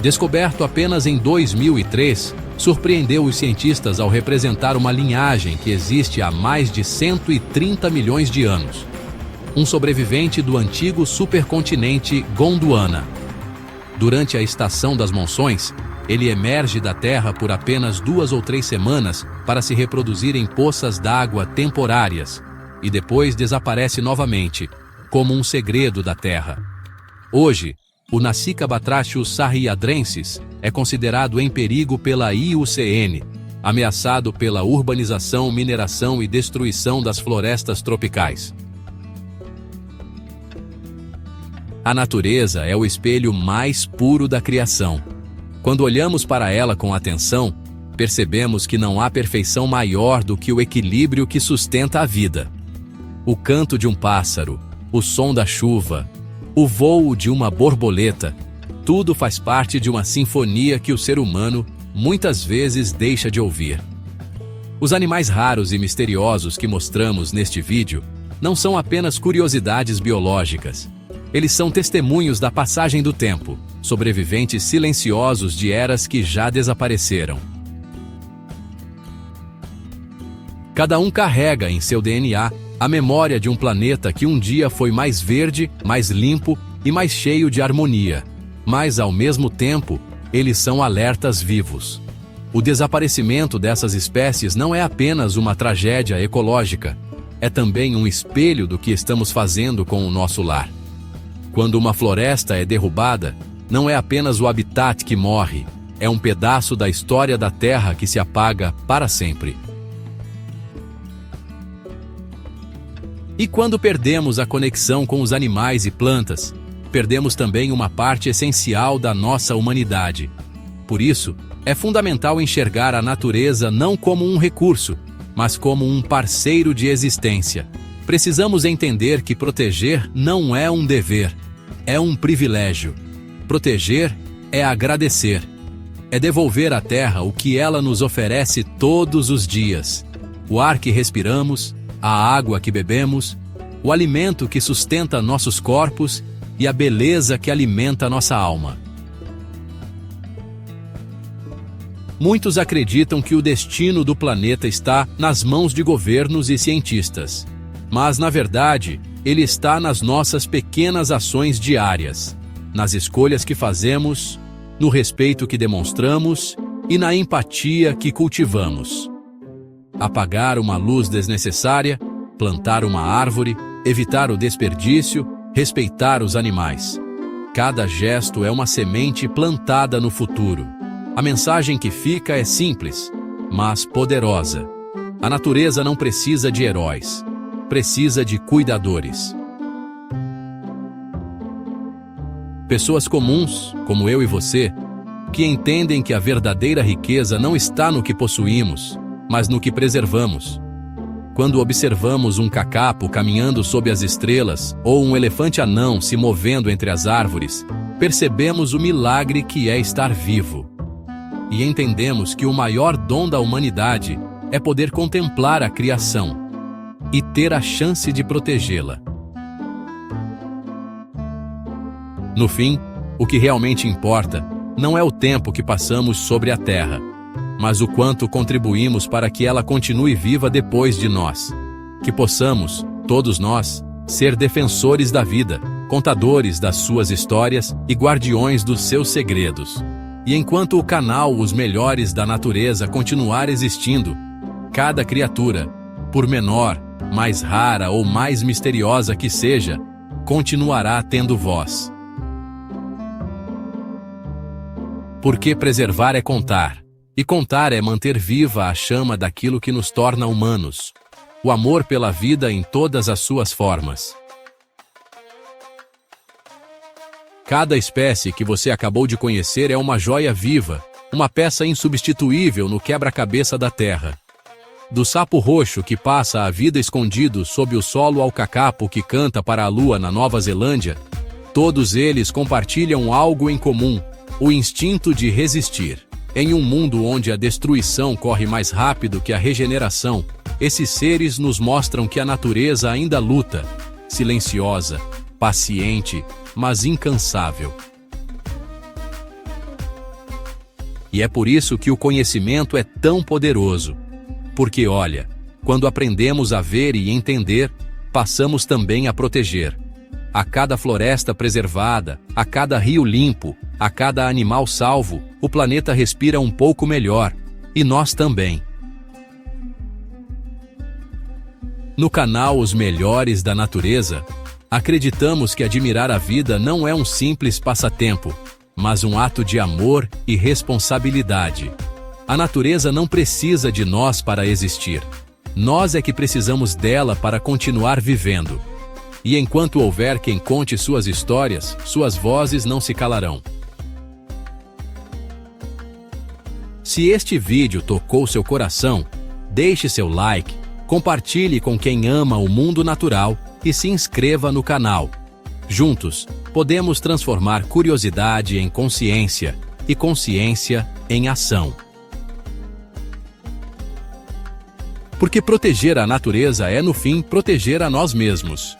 A: Descoberto apenas em 2003, surpreendeu os cientistas ao representar uma linhagem que existe há mais de 130 milhões de anos. Um sobrevivente do antigo supercontinente Gondwana. Durante a estação das monções, ele emerge da Terra por apenas 2 ou 3 semanas para se reproduzir em poças d'água temporárias e depois desaparece novamente, como um segredo da Terra. Hoje, o Nasica batrachius sahyadrensis é considerado em perigo pela IUCN, ameaçado pela urbanização, mineração e destruição das florestas tropicais. A natureza é o espelho mais puro da criação. Quando olhamos para ela com atenção, percebemos que não há perfeição maior do que o equilíbrio que sustenta a vida. O canto de um pássaro, o som da chuva, o voo de uma borboleta, tudo faz parte de uma sinfonia que o ser humano muitas vezes deixa de ouvir. Os animais raros e misteriosos que mostramos neste vídeo não são apenas curiosidades biológicas. Eles são testemunhos da passagem do tempo, sobreviventes silenciosos de eras que já desapareceram. Cada um carrega em seu DNA a memória de um planeta que um dia foi mais verde, mais limpo e mais cheio de harmonia. Mas, ao mesmo tempo, eles são alertas vivos. O desaparecimento dessas espécies não é apenas uma tragédia ecológica, é também um espelho do que estamos fazendo com o nosso lar. Quando uma floresta é derrubada, não é apenas o habitat que morre, é um pedaço da história da Terra que se apaga para sempre. E quando perdemos a conexão com os animais e plantas, perdemos também uma parte essencial da nossa humanidade. Por isso, é fundamental enxergar a natureza não como um recurso, mas como um parceiro de existência. Precisamos entender que proteger não é um dever, é um privilégio. Proteger é agradecer, é devolver à Terra o que ela nos oferece todos os dias: o ar que respiramos, a água que bebemos, o alimento que sustenta nossos corpos e a beleza que alimenta nossa alma. Muitos acreditam que o destino do planeta está nas mãos de governos e cientistas. Mas, na verdade, ele está nas nossas pequenas ações diárias, nas escolhas que fazemos, no respeito que demonstramos e na empatia que cultivamos. Apagar uma luz desnecessária, plantar uma árvore, evitar o desperdício, respeitar os animais. Cada gesto é uma semente plantada no futuro. A mensagem que fica é simples, mas poderosa. A natureza não precisa de heróis, precisa de cuidadores. Pessoas comuns, como eu e você, que entendem que a verdadeira riqueza não está no que possuímos, mas no que preservamos. Quando observamos um cacapo caminhando sob as estrelas ou um elefante anão se movendo entre as árvores, percebemos o milagre que é estar vivo. E entendemos que o maior dom da humanidade é poder contemplar a criação e ter a chance de protegê-la. No fim, o que realmente importa não é o tempo que passamos sobre a Terra, mas o quanto contribuímos para que ela continue viva depois de nós. Que possamos, todos nós, ser defensores da vida, contadores das suas histórias e guardiões dos seus segredos. E enquanto o canal Os Melhores da Natureza continuar existindo, cada criatura, por menor, mais rara ou mais misteriosa que seja, continuará tendo voz. Porque preservar é contar. E contar é manter viva a chama daquilo que nos torna humanos. O amor pela vida em todas as suas formas. Cada espécie que você acabou de conhecer é uma joia viva, uma peça insubstituível no quebra-cabeça da Terra. Do sapo roxo que passa a vida escondido sob o solo ao cacapo que canta para a lua na Nova Zelândia, Todos eles compartilham algo em comum: o instinto de resistir. Em um mundo onde a destruição corre mais rápido que a regeneração, esses seres nos mostram que a natureza ainda luta, silenciosa, paciente, mas incansável. E é por isso que o conhecimento é tão poderoso. Porque, olha, quando aprendemos a ver e entender, passamos também a proteger. A cada floresta preservada, a cada rio limpo, a cada animal salvo, o planeta respira um pouco melhor. E nós também. No canal Os Melhores da Natureza, acreditamos que admirar a vida não é um simples passatempo, mas um ato de amor e responsabilidade. A natureza não precisa de nós para existir. Nós é que precisamos dela para continuar vivendo. E enquanto houver quem conte suas histórias, suas vozes não se calarão. Se este vídeo tocou seu coração, deixe seu like, compartilhe com quem ama o mundo natural e se inscreva no canal. Juntos, podemos transformar curiosidade em consciência e consciência em ação. Porque proteger a natureza é, no fim, proteger a nós mesmos.